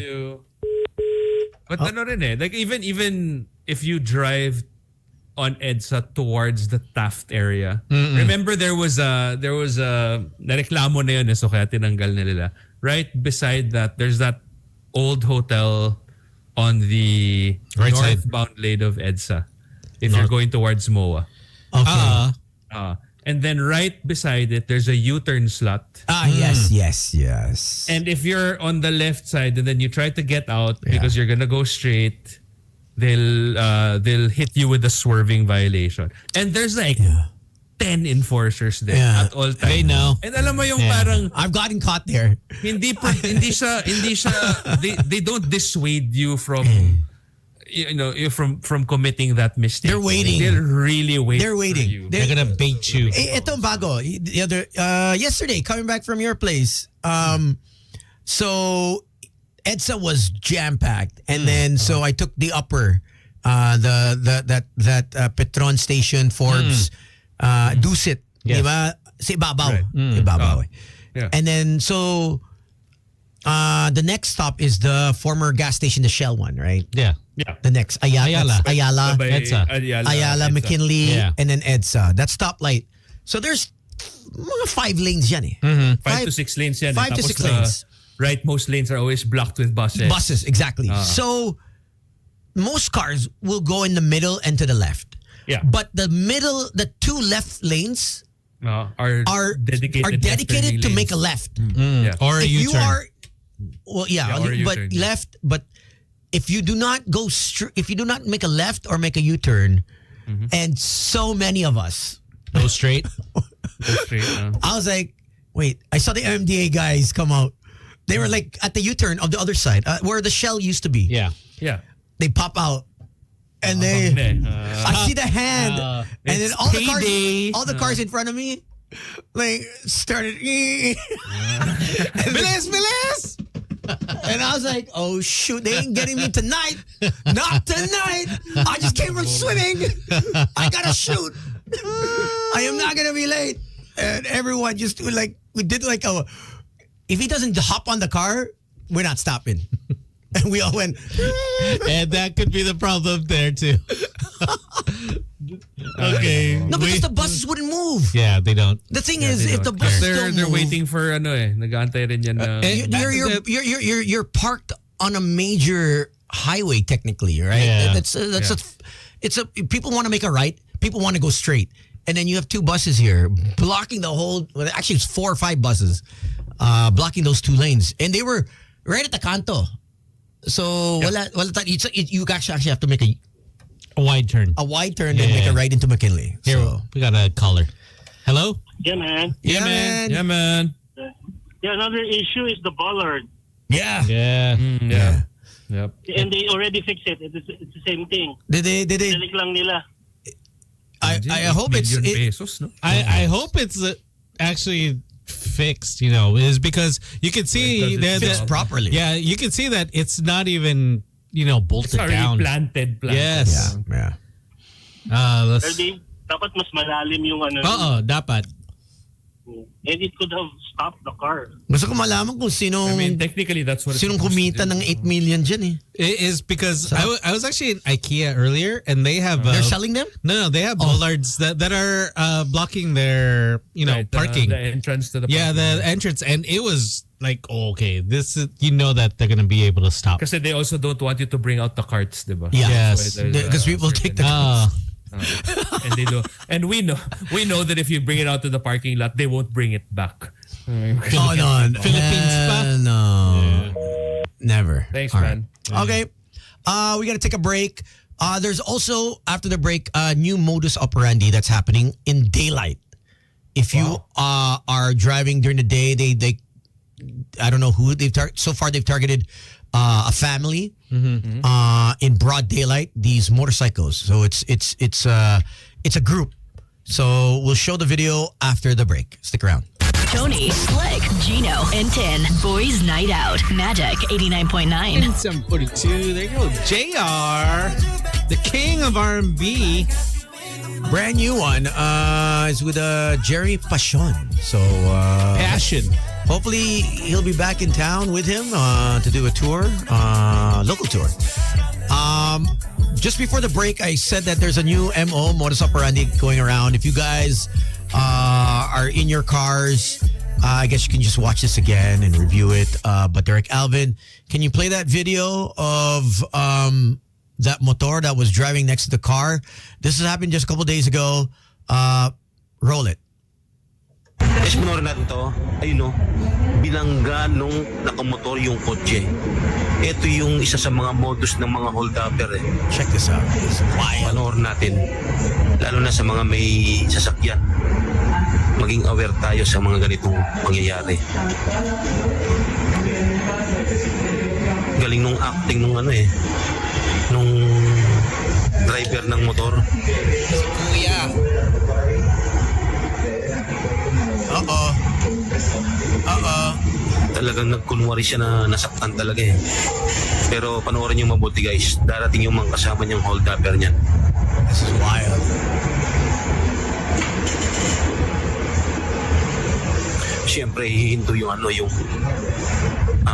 But ano rin eh, like even if you drive on EDSA towards the Taft area. Remember there was a nareklamo na yun eh, so kaya tinanggal na nila. Right beside that, there's that old hotel on the Right side. northbound lane of EDSA if you're going towards MOA. Okay. And then right beside it, there's a U-turn slot. Yes. And if you're on the left side and then you try to get out because you're gonna go straight, they'll hit you with a swerving violation. And there's like 10 enforcers there at all times. They know. And alam mo yung parang I've gotten caught there. hindi siya they don't dissuade you from from committing that mistake. They're waiting. They're really waiting. They're waiting. For you. They're gonna bait you. Itong bago. The other yesterday, coming back from your place. So EDSA was jam packed, and then so I took the upper, that Petron Station Forbes, Dusit, Yes. diba? Sa Ibabaw. Right. Ibabaw. Yeah. And then so the next stop is the former gas station, the Shell one, right? Yeah. Yeah. The next Ayala, By EDSA. Ayala, EDSA. McKinley, Yeah. and then EDSA. That stoplight. So there's mga 5 lanes yan eh. 5 to 6 lanes yan. 5 to Tapos 6 lanes. Rightmost lanes are always blocked with buses. Buses, exactly. So most cars will go in the middle and to the left. Yeah. But the 2 left lanes are dedicated to make a left. Yeah. Or a If you U-turn. are, well, or a but U-turn. left, but if you do not go if you do not make a left or make a U-turn, and so many of us, Go straight. I was like, wait, I saw the MDA guys come out. They were like at the U-turn of the other side, where the Shell used to be. Yeah. Yeah. They pop out. And I see the hand, and then all the cars in front of me, like started. Bilis! And I was like, oh shoot, they ain't getting me tonight. Not tonight. I just came from swimming. I gotta shoot. I am not gonna be late. And everyone just we did if he doesn't hop on the car, we're not stopping. And we all went. And that could be the problem there too. Okay. No, because the buses wouldn't move. Yeah, they don't. The thing is, if the buses they're don't move, waiting for nag-aantay rin yan na you're parked on a major highway technically, right? Yeah. It's a people want to make a right, people want to go straight, and then you have 2 buses here blocking the whole. Well, actually, it's 4 or 5 buses blocking those 2 lanes, and they were right at the canto. So you actually have to make a wide turn. A wide turn, then make a right into McKinley. Here, So. we got a caller. Hello? Yeah, man. Yeah, man. Yeah, man. Yeah, another issue is the bollard. Yeah. Yeah. Yep. And they already fixed it. It's the same thing. Did they? Balik lang nila. I hope it's. Pesos, no? I hope it's actually fixed, is because you can see It's fixed properly. Yeah, you can see that it's not even, bolted It's already down. planted. Yes. Yeah. Pero dapat mas malalim yung dapat. And it could have stopped the car. Gusto ko malaman kung I mean, technically, that's what it's sinong supposed kumita to do. ng 8 million dyan eh. It is because I was actually in IKEA earlier, and they have They're selling them? No, they have bollards that are blocking their Right, parking. the entrance to the Yeah, parking the entrance, and it was like, okay, this is that they're gonna be able to stop. Kasi they also don't want you to bring out the carts, diba? Yeah. Yes. Because people take the And they do, and we know that if you bring it out to the parking lot, they won't bring it back. Oh no. Philippines pa? No. Never. Thanks, All man. right. Okay. We got to take a break. There's also, after the break, a new modus operandi that's happening in daylight. If you are driving during the day, they I don't know who they've so far they've targeted a family in broad daylight. These motorcycles, so it's a group. So we'll show the video after the break. Stick around. Tony, Slick, Gino, and 10. Boys Night Out. Magic 89.9. 742. There you go. JR, the king of R&B. Brand new one is with Jerry Passion. So Passion. Hopefully he'll be back in town with him to do a tour, local tour. Just before the break, I said that there's a new MO, modus operandi, going around. If you guys are in your cars, I guess you can just watch this again and review it. But Derek Alvin, can you play that video of that motor that was driving next to the car? This has happened just a couple days ago. Roll it. Yes, motor natin to. Ayun, no? Binangga nung nakamotor yung kotse. Ito yung isa sa mga modus ng mga hold-upper eh. Check this out. It's wild. Panoorin natin. Lalo na sa mga may sasakyan. Maging aware tayo sa mga ganitong pangyayari. Galing nung acting nung nung driver ng motor. Kuya. Talagang nagkunwari siya na nasaktan talaga eh. Pero panoorin niyo mabuti guys. Darating yung mga kasama niyang hold-upper niyan. This is wild. Siyempre hihinto yung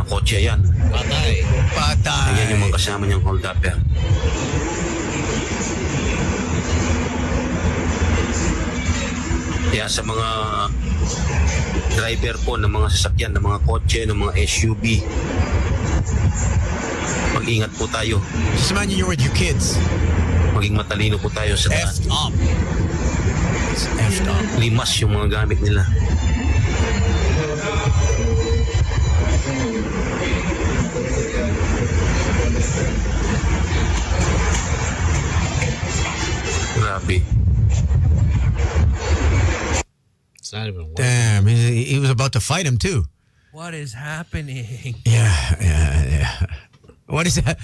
kotse yan. Patay. Ayan yung mga kasama niyang hold-upper. Kaya sa mga driver po ng mga sasakyan, ng mga kotse, ng mga SUV, mag-ingat po tayo. Just imagine you're with your kids. Maging matalino po tayo sa daan. Effed up. It's effed up. Limas yung mga gamit nila. Grabe. It's not even working. Damn, he was about to fight him too. What is happening? Yeah. What is that?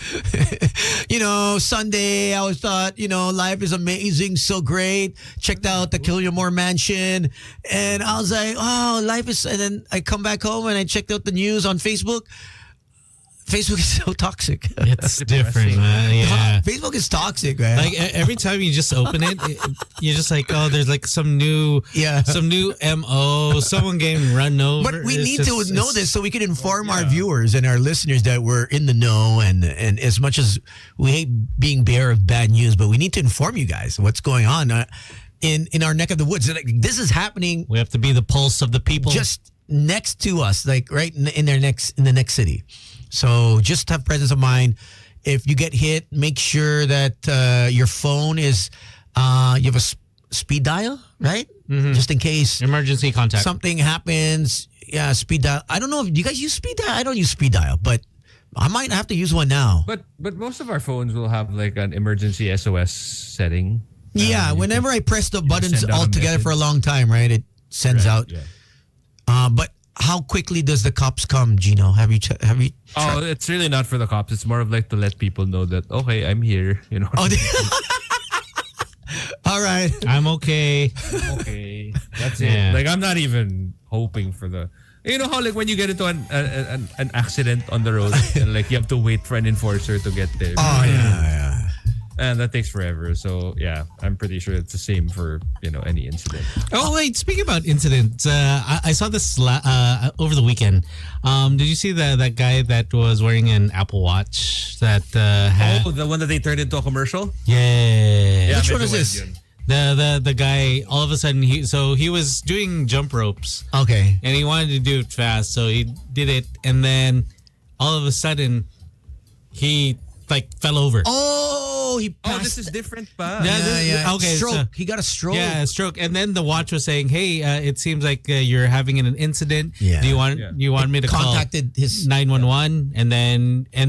Sunday, I was thought, life is amazing, so great. Checked out the Killiamore Mansion. And I was like, oh, life is... And then I come back home and I checked out the news on Facebook. Facebook is so toxic. It's different, man. Yeah. Facebook is toxic, man. Like every time you just open it, you're just like, oh, there's like some new MO, someone getting run over. But we need to know this so we can inform our viewers and our listeners that we're in the know. And as much as we hate being bearer of bad news, but we need to inform you guys what's going on in our neck of the woods. Like, this is happening. We have to be the pulse of the people. Just next to us, like right in the next city. So just have presence of mind. If you get hit, make sure that your phone is, you have a speed dial, right? Mm-hmm. Just in case. Emergency contact. Something happens. Yeah, speed dial. I don't know. Do you guys use speed dial? I don't use speed dial, but I might have to use one now. But most of our phones will have like an emergency SOS setting. Yeah, whenever I press the buttons all together for a long time, right, it sends out. Yeah. But how quickly does the cops come, Gino? Have you Oh, it's really not for the cops. It's more of like to let people know that, okay, I'm here. Oh, all right. I'm okay. Okay. That's it. Like, I'm not even hoping for the... You know how like when you get into an accident on the road and like you have to wait for an enforcer to get there. Oh, yeah. And that takes forever. So, yeah, I'm pretty sure it's the same for, any incident. Oh, wait. Speaking about incidents, I saw this over the weekend. Did you see that guy that was wearing an Apple Watch that had... Oh, the one that they turned into a commercial? Yeah. Which one is this? The guy, all of a sudden, he was doing jump ropes. Okay. And he wanted to do it fast, so he did it. And then all of a sudden, he fell over. Oh, he passed. Oh, this is different pa. Yeah. Okay, stroke. So, he got a stroke. Yeah, a stroke. And then the watch was saying, "Hey, it seems like you're having an incident. Yeah. Do you want me to contacted call his 911?" And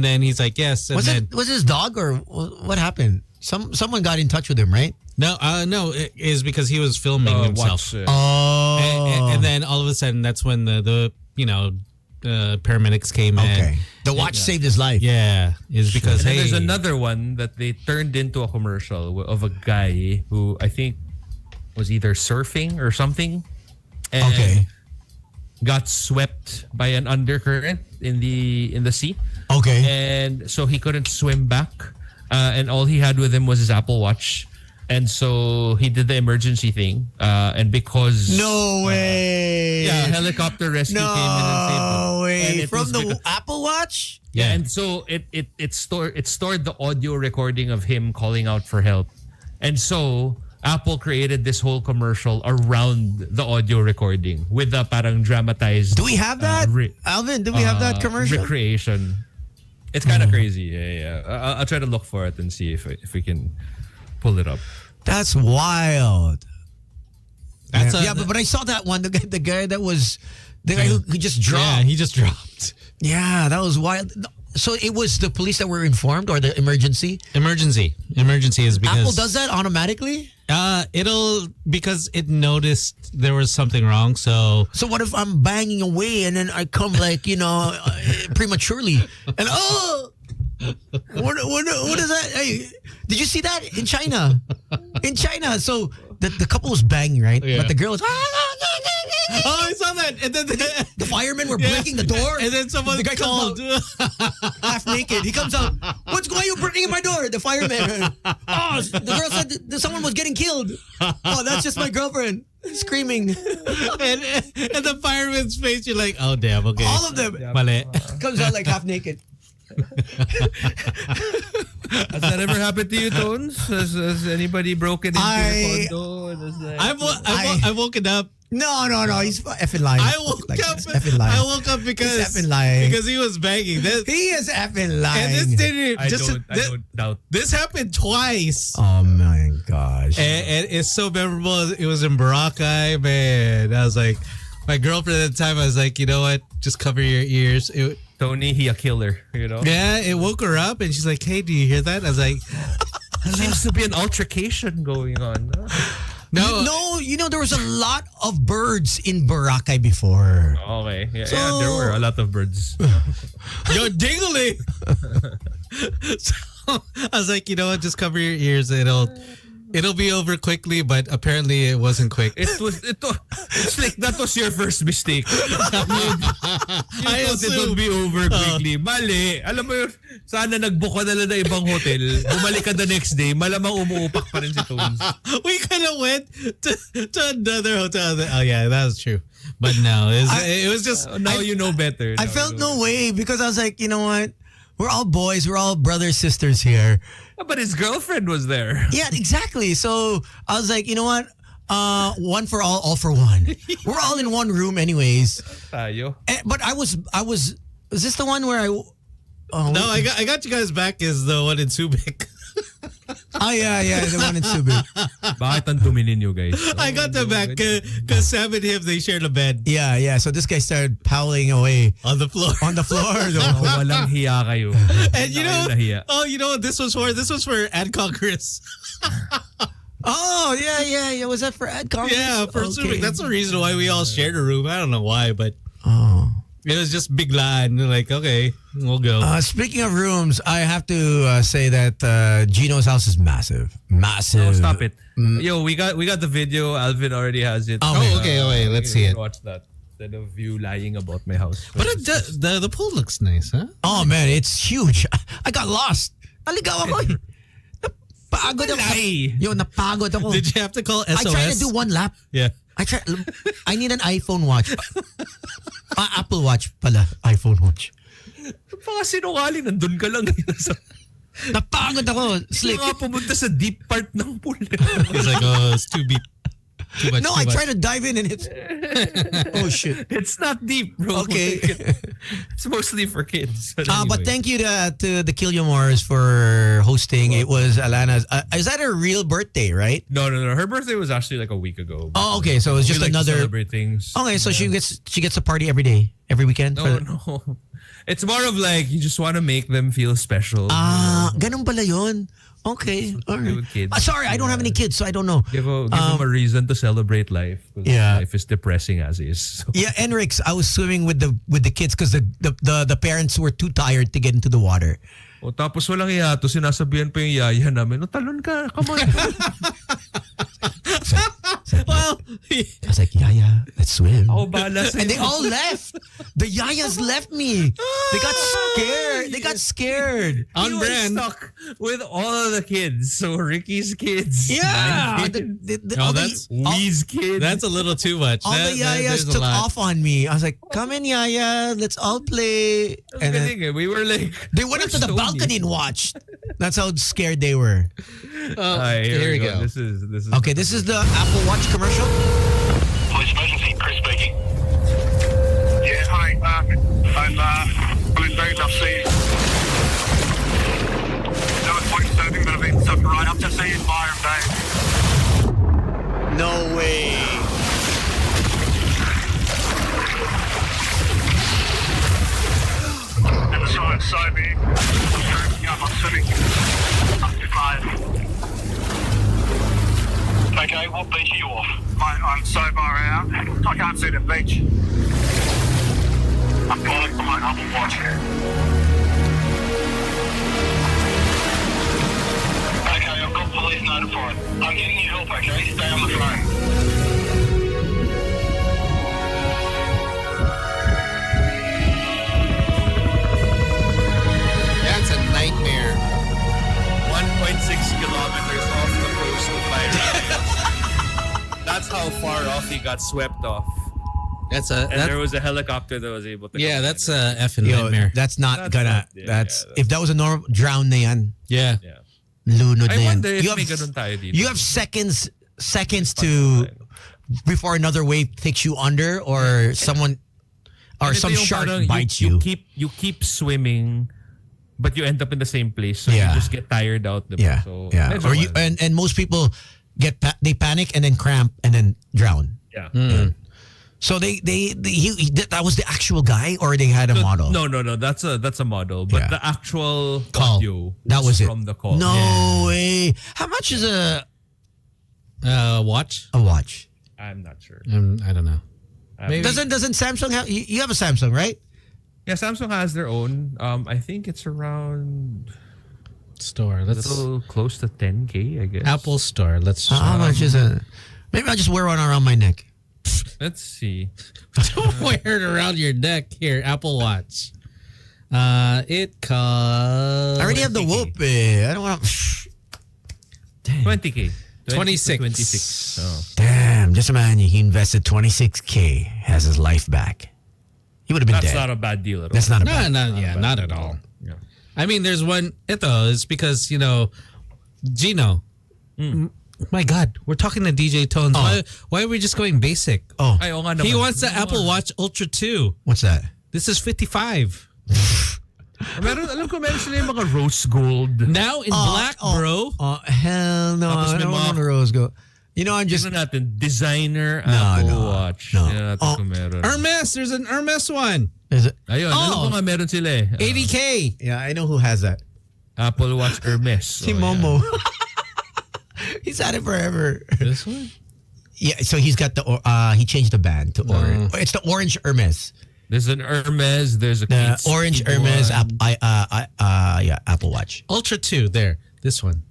then he's like, "Yes." And was his dog or what happened? Someone got in touch with him, right? No, it is because he was filming himself. And then all of a sudden, that's when the paramedics came in. Okay. The watch saved his life. Yeah, is because and then there's another one that they turned into a commercial of a guy who I think was either surfing or something, and got swept by an undercurrent in the sea. Okay. And so he couldn't swim back, and all he had with him was his Apple Watch. And so he did the emergency thing, and because no way, helicopter rescue came in and saved him. No way, and from the Apple Watch. Yeah, and so it stored the audio recording of him calling out for help, and so Apple created this whole commercial around the audio recording with the parang dramatized. Do we have that, Alvin? Do we have that commercial? Recreation. It's kind of crazy. Yeah. I'll try to look for it and see if we can pull it up. That's wild. But I saw that one. The guy that was the guy who just dropped. Yeah, he just dropped. Yeah, that was wild. So it was the police that were informed, or the emergency? Emergency is because Apple does that automatically. Because it noticed there was something wrong. So what if I'm banging away and then I come prematurely and what is that? Hey, did you see that in China? In China, so the couple was banging, right? Yeah. But the girl was. Oh, I saw that. And then the firemen were breaking the door. And then the guy called. Half naked. He comes out. Why are you breaking in my door? The fireman. Oh, the girl said that someone was getting killed. Oh, that's just my girlfriend screaming. and the fireman's face, you're like, oh damn, okay. All of them. Mali. Comes out like half naked. Has that ever happened to you, Tones? Has anybody broken into your condo? I've woken up. No. He's effing lying. I woke up because he's effing lying. Because he was banging. He is effing lying. And this didn't. I don't doubt. This happened twice. Oh my gosh! And it's so memorable. It was in Boracay, man. I was like, my girlfriend at the time. I was like, you know what? Just cover your ears. Tony, he a killer, Yeah, it woke her up and she's like, hey, do you hear that? I was like, there seems to be an altercation going on. No, there was a lot of birds in Boracay before. Okay. Yeah, there were a lot of birds. Yo, dingly! So I was like, you know what? Just cover your ears. It'll be over quickly, but apparently it wasn't quick. It's like that was your first mistake. You thought it would be over quickly. Mali. Alam mo yun, sana nag-book ka na lang ng ibang hotel. Bumalik ka the next day, malamang umuupak pa rin si Tones. We kind of went to another hotel. Oh yeah, that was true. But no, it was just... now you know better. I felt no way because I was like, you know what? We're all boys. We're all brothers, sisters here. But his girlfriend was there. Yeah, exactly. So I was like, you know what? One for all for one. We're all in one room anyways. But I was is this the one where I No, I got you guys back is the one in Subic. Oh yeah, the one in Subic. Bakit ang tuminin you guys? I got them back because Sam and him, they shared a bed. Yeah. So this guy started powling away on the floor. Walang hiya kayo. And you know what this was for? This was for Ad Congress. Oh, yeah. Was that for Ad Congress? Yeah, for Subic. That's the reason why we all shared a room. I don't know why, but it was just big line. Like, okay, we'll go. Speaking of rooms, I have to say that Gino's house is massive. Massive. No, stop it. Yo, we got the video. Alvin already has it. Oh, okay. Wait, let's see it. Watch that. Instead of you lying about my house. But the pool looks nice, huh? Oh, man, it's huge. I got lost. Naligaw ako. Napagod ako. Napagod ako. Did you have to call SOS? I tried to do one lap. Yeah. I need an iPhone watch. Apple Watch pala. iPhone watch. Baka sinungaling, nandun ka lang. Napagod ako. Slick. Hindi nga pumunta sa deep part ng pool. He's like, oh, it's too deep. Too much. No, I tried to dive in and it's... Oh, shit. It's not deep, bro. Okay. It's mostly for kids. But, anyway. But thank you to the Killiamores for hosting. It was Alana's... is that her real birthday, right? No. Her birthday was actually like a week ago. Oh, okay. So it was just another... celebrate things. Okay, so she gets a party every day, every weekend? No. It's more of like you just want to make them feel special. Ganun pala yun. Okay. All right. With kids. Sorry, I don't have any kids, so I don't know. Give them a reason to celebrate life. Yeah. Life is depressing as is. So. Yeah, Enrix, I was swimming with the kids because the parents were too tired to get into the water. O tapos walang hiyato, sinasabihan pa yung yaya namin, talon ka, come on. Well, I was like, Yaya, let's swim. And they all left. The Yayas left me. They got scared. They got scared. On brand. Stuck with all of the kids. So Ricky's kids. Yeah. That's Wee's kids. That's a little too much. All the Yayas took off on me. I was like, come in, Yaya. Let's all play. And then, we were like... They went up to the balcony and watched. That's how scared they were. Here we go. This is okay, this is the Apple Watch commercial. Police emergency, Chris speaking. Yeah, hi. I'm in Vegas. I've seen. There was police serving that have been took right up to see in Byron Bay. No way. And the sign so big. I'm swimming. Up to 5. Okay, what beach are you off? I'm so far out. I can't see the beach. I'm calling for my Apple Watch. Okay, I've got police notified. I'm getting you help, okay? Stay on the phone. That's a nightmare. 1.6 kilometers off the coast of Byron. That's how far off he got swept off. There was a helicopter that was able to. Yeah, that's a effing nightmare. That's not gonna. If that was a normal drown na yan. Yeah. Lunod na I yan. wonder if may ganun tayo dito. You have seconds to before another wave takes you under or someone or some shark bites you. You keep swimming, but you end up in the same place. So you just get tired out. Yeah. So, Or you and most people they panic and then cramp and then drown. Yeah. Mm. So that was the actual guy or they had a model? No. That's a model. But the actual call. audio That was it. From the call. No way. How much is a watch? A watch. I'm not sure. I don't know. Maybe. Doesn't Samsung have? You have a Samsung, right? Yeah, Samsung has their own. I think it's around store. That's a little close to 10K, I guess. Apple Store. Let's. How much is it? Maybe I'll just wear one around my neck. Let's see. Don't wear it around your neck. Here, Apple Watch. It costs. I already have the whoop. I don't want. 20K. 26. 26. Oh. Damn! Just imagine he invested 26K, has his life back. He would have been That's dead. not a bad deal at all. That's not a bad. Not at all. Yeah. I mean, there's one. It's because Gino. My God, we're talking to DJ Tones. Why are we just going basic? Ay, oo nga He naman. wants the Apple Watch Ultra 2. What's that? This is 55. Alam ko meron sila yung mga rose gold. Now in black, bro. Oh, hell no. Tapos I may don't mga- want a rose gold. I'm just. Tignan natin, designer Apple Watch. No. Tignan natin kung meron. Hermes, there's an Hermes one. Is it? Ayun, alam ko nga meron sila eh. 80K. Yeah, I know who has that. Apple Watch Hermes. Si Momo. He's had it forever. This one? Yeah, so he's got he changed the band to orange. It's the orange Hermes. There's an Hermes, there's a The Kate orange Spade Hermes one. Apple Watch. Ultra 2, there. This one.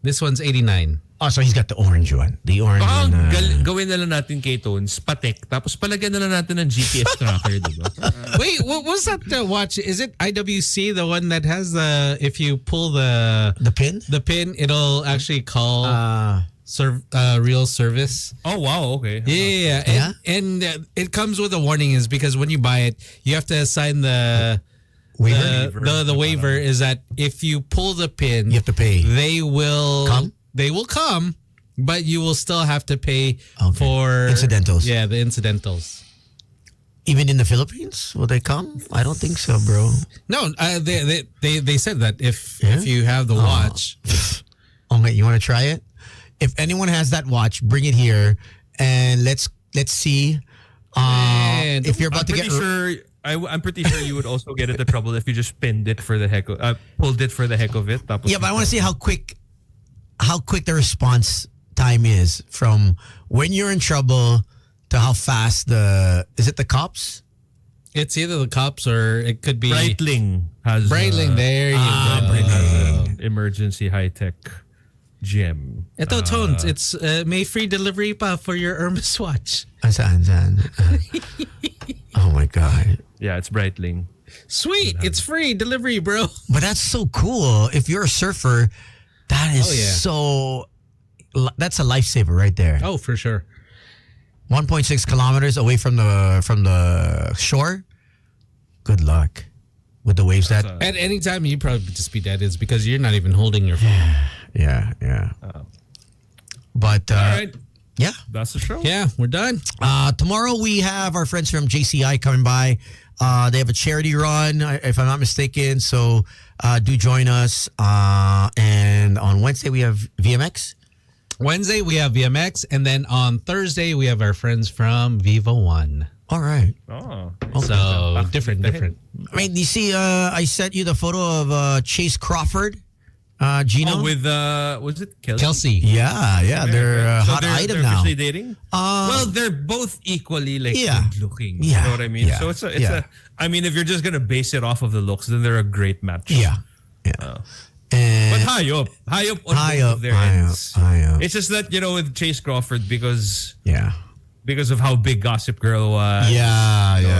This one's 89. Oh, so he's got the orange one. The orange Baka one. gawin na lang natin kay Tones, patek, tapos palagyan na lang natin ng GPS tracker, diba? Wait, what was that watch? Is it IWC, the one that has if you pull the pin? The pin, it'll actually call real service. Oh, wow, okay. Yeah. And it comes with a warning is because when you buy it, you have to sign the waiver. The waiver is that if you pull the pin, You have to pay. they will Come? They will come, but you will still have to pay for Incidentals. Yeah, the incidentals. Even in the Philippines, will they come? I don't think so, bro. No, they said that if you have the watch. Oh, mate, you want to try it? If anyone has that watch, bring it here and let's see. If you're about to I'm get pretty sure I'm pretty sure you would also get into trouble if you just pinned it for the heck of, pulled it for the heck of it. Yeah, but I want to see how quick the response time is from when you're in trouble to how fast is it the cops? It's either the cops or it could be Breitling has Breitling. There you go. Breitling has an emergency high-tech gem. Ito, Tones, it's may free delivery pa for your Hermes watch. Saan? Oh my God. Yeah, it's Breitling. Sweet, it's free delivery, bro. But that's so cool. If you're a surfer, that is that's a lifesaver right there. Oh, for sure. 1.6 kilometers away from the shore. Good luck with the waves that. At any time, you probably just be dead. It's because you're not even holding your phone. Yeah. But all right. Yeah, that's the show. Yeah, we're done. Tomorrow we have our friends from JCI coming by. They have a charity run, if I'm not mistaken. So do join us. And on Wednesday we have VMX. Wednesday we have VMX, and then on Thursday we have our friends from Vivo One. All right. Oh, so different. I mean, you see, I sent you the photo of Chase Crawford, Gino. Oh, with was it Kelsey? Yeah, they're a so hot they're item now. Officially dating? Well, they're both equally good looking. Yeah. You know what I mean? Yeah. So it's a. I mean, if you're just gonna base it off of the looks, then they're a great match. Yeah. But high up on both of their ends. High up. It's just that with Chase Crawford because because of how big Gossip Girl was.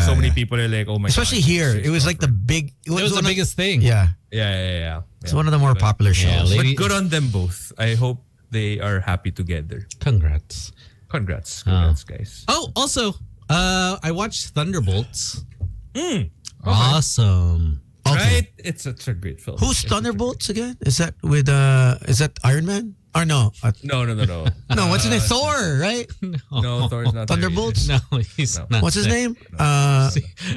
So many people are like, oh my god. Especially here, it was like the big. It was the biggest thing. Yeah. Yeah. It's one of the more popular shows. But good on them both. I hope they are happy together. Congrats, guys. Oh, also, I watched Thunderbolts. Okay. Awesome. Okay. Right? It's such a great film. Who's Thunderbolts again? Is that with is that Iron Man? Or no? No. No, what's his name? Thor, right? No, Thor's not there Thunderbolts? No, he's not. What's his name?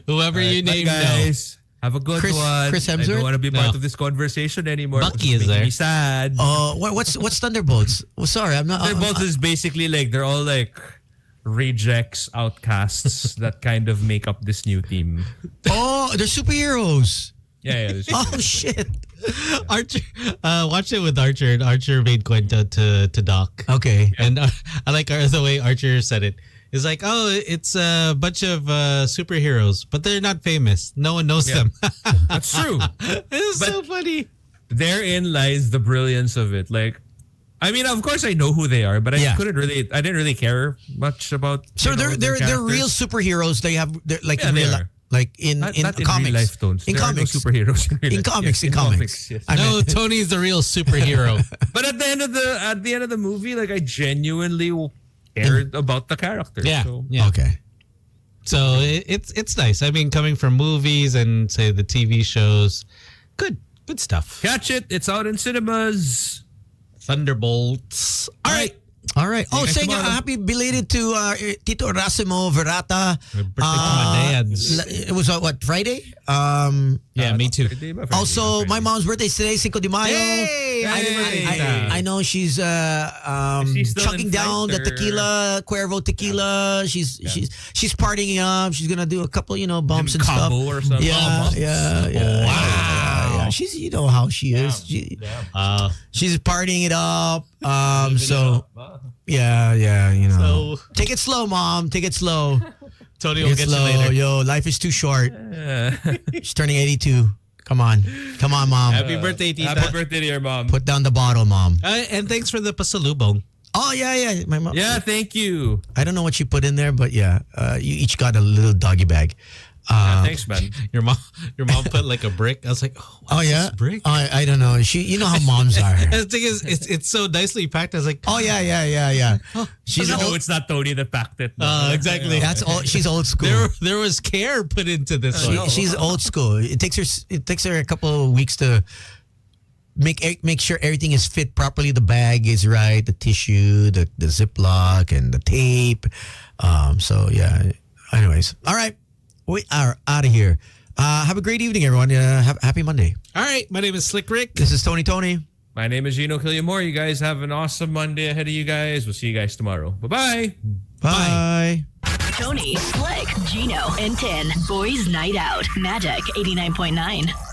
Whoever you name, guys. Have a good one. Chris Hemsworth? I don't want to be part of this conversation anymore. Bucky is there. Me sad. What's Thunderbolts? Well, sorry, I'm not. Thunderbolts is basically like they're all like rejects, outcasts that kind of make up this new team. Oh, they're superheroes. Yeah. Oh shit. Archer, watched it with Archer, and Archer made cuenta to Doc. Okay. And I like the way Archer said it. It's like, oh, it's a bunch of superheroes, but they're not famous. No one knows them. That's true. It's so funny. Therein lies the brilliance of it. Like, I mean, of course I know who they are, but I didn't really care much about. So they're real superheroes. They're like they real. are. Like in not comics. In real life, Tones. In there comics. are no superheroes In comics. Yes. No, Tony's the real superhero. But at the end of the movie, like I genuinely cared about the character. Yeah. So. Okay. So it's nice. I mean, coming from movies and say the TV shows, good stuff. Catch it. It's out in cinemas. Thunderbolts. All right. Oh, saying happy belated to Tito Racimo Verata. It was what, Friday? Yeah, me too. Also, my mom's birthday is today, Cinco de Mayo. Hey! I know she's chugging down the tequila, Cuervo tequila. She's partying up. She's gonna do a couple, bumps and stuff. Or something. Yeah. Wow. She's, how she is. She's partying it up. So take it slow, Mom. Take it slow. Tony will get you later. Yo, life is too short. She's turning 82. Come on, Mom. Happy birthday, Tita. Happy birthday to your mom. Put down the bottle, Mom. And thanks for the pasalubong. Oh, yeah. My mom. Yeah, thank you. I don't know what you put in there, but yeah, you each got a little doggy bag. Thanks, man. Your mom put like a brick. I was like, what's this brick? I don't know. You know how moms are. The thing is, it's so nicely packed. I was like, oh yeah. It's not Tony that packed it. Exactly. That's all. She's old school. There was care put into this one. She's old school. It takes her a couple of weeks to make sure everything is fit properly. The bag is right, the tissue, the Ziploc, and the tape. So yeah. Anyways, all right. We are out of here. Have a great evening, everyone. Happy Monday. All right. My name is Slick Rick. This is Tony. My name is Gino Killiamore. You guys have an awesome Monday ahead of you guys. We'll see you guys tomorrow. Bye-bye. Bye. Tony, Slick, Gino, and Tin. Boys Night Out. Magic 89.9.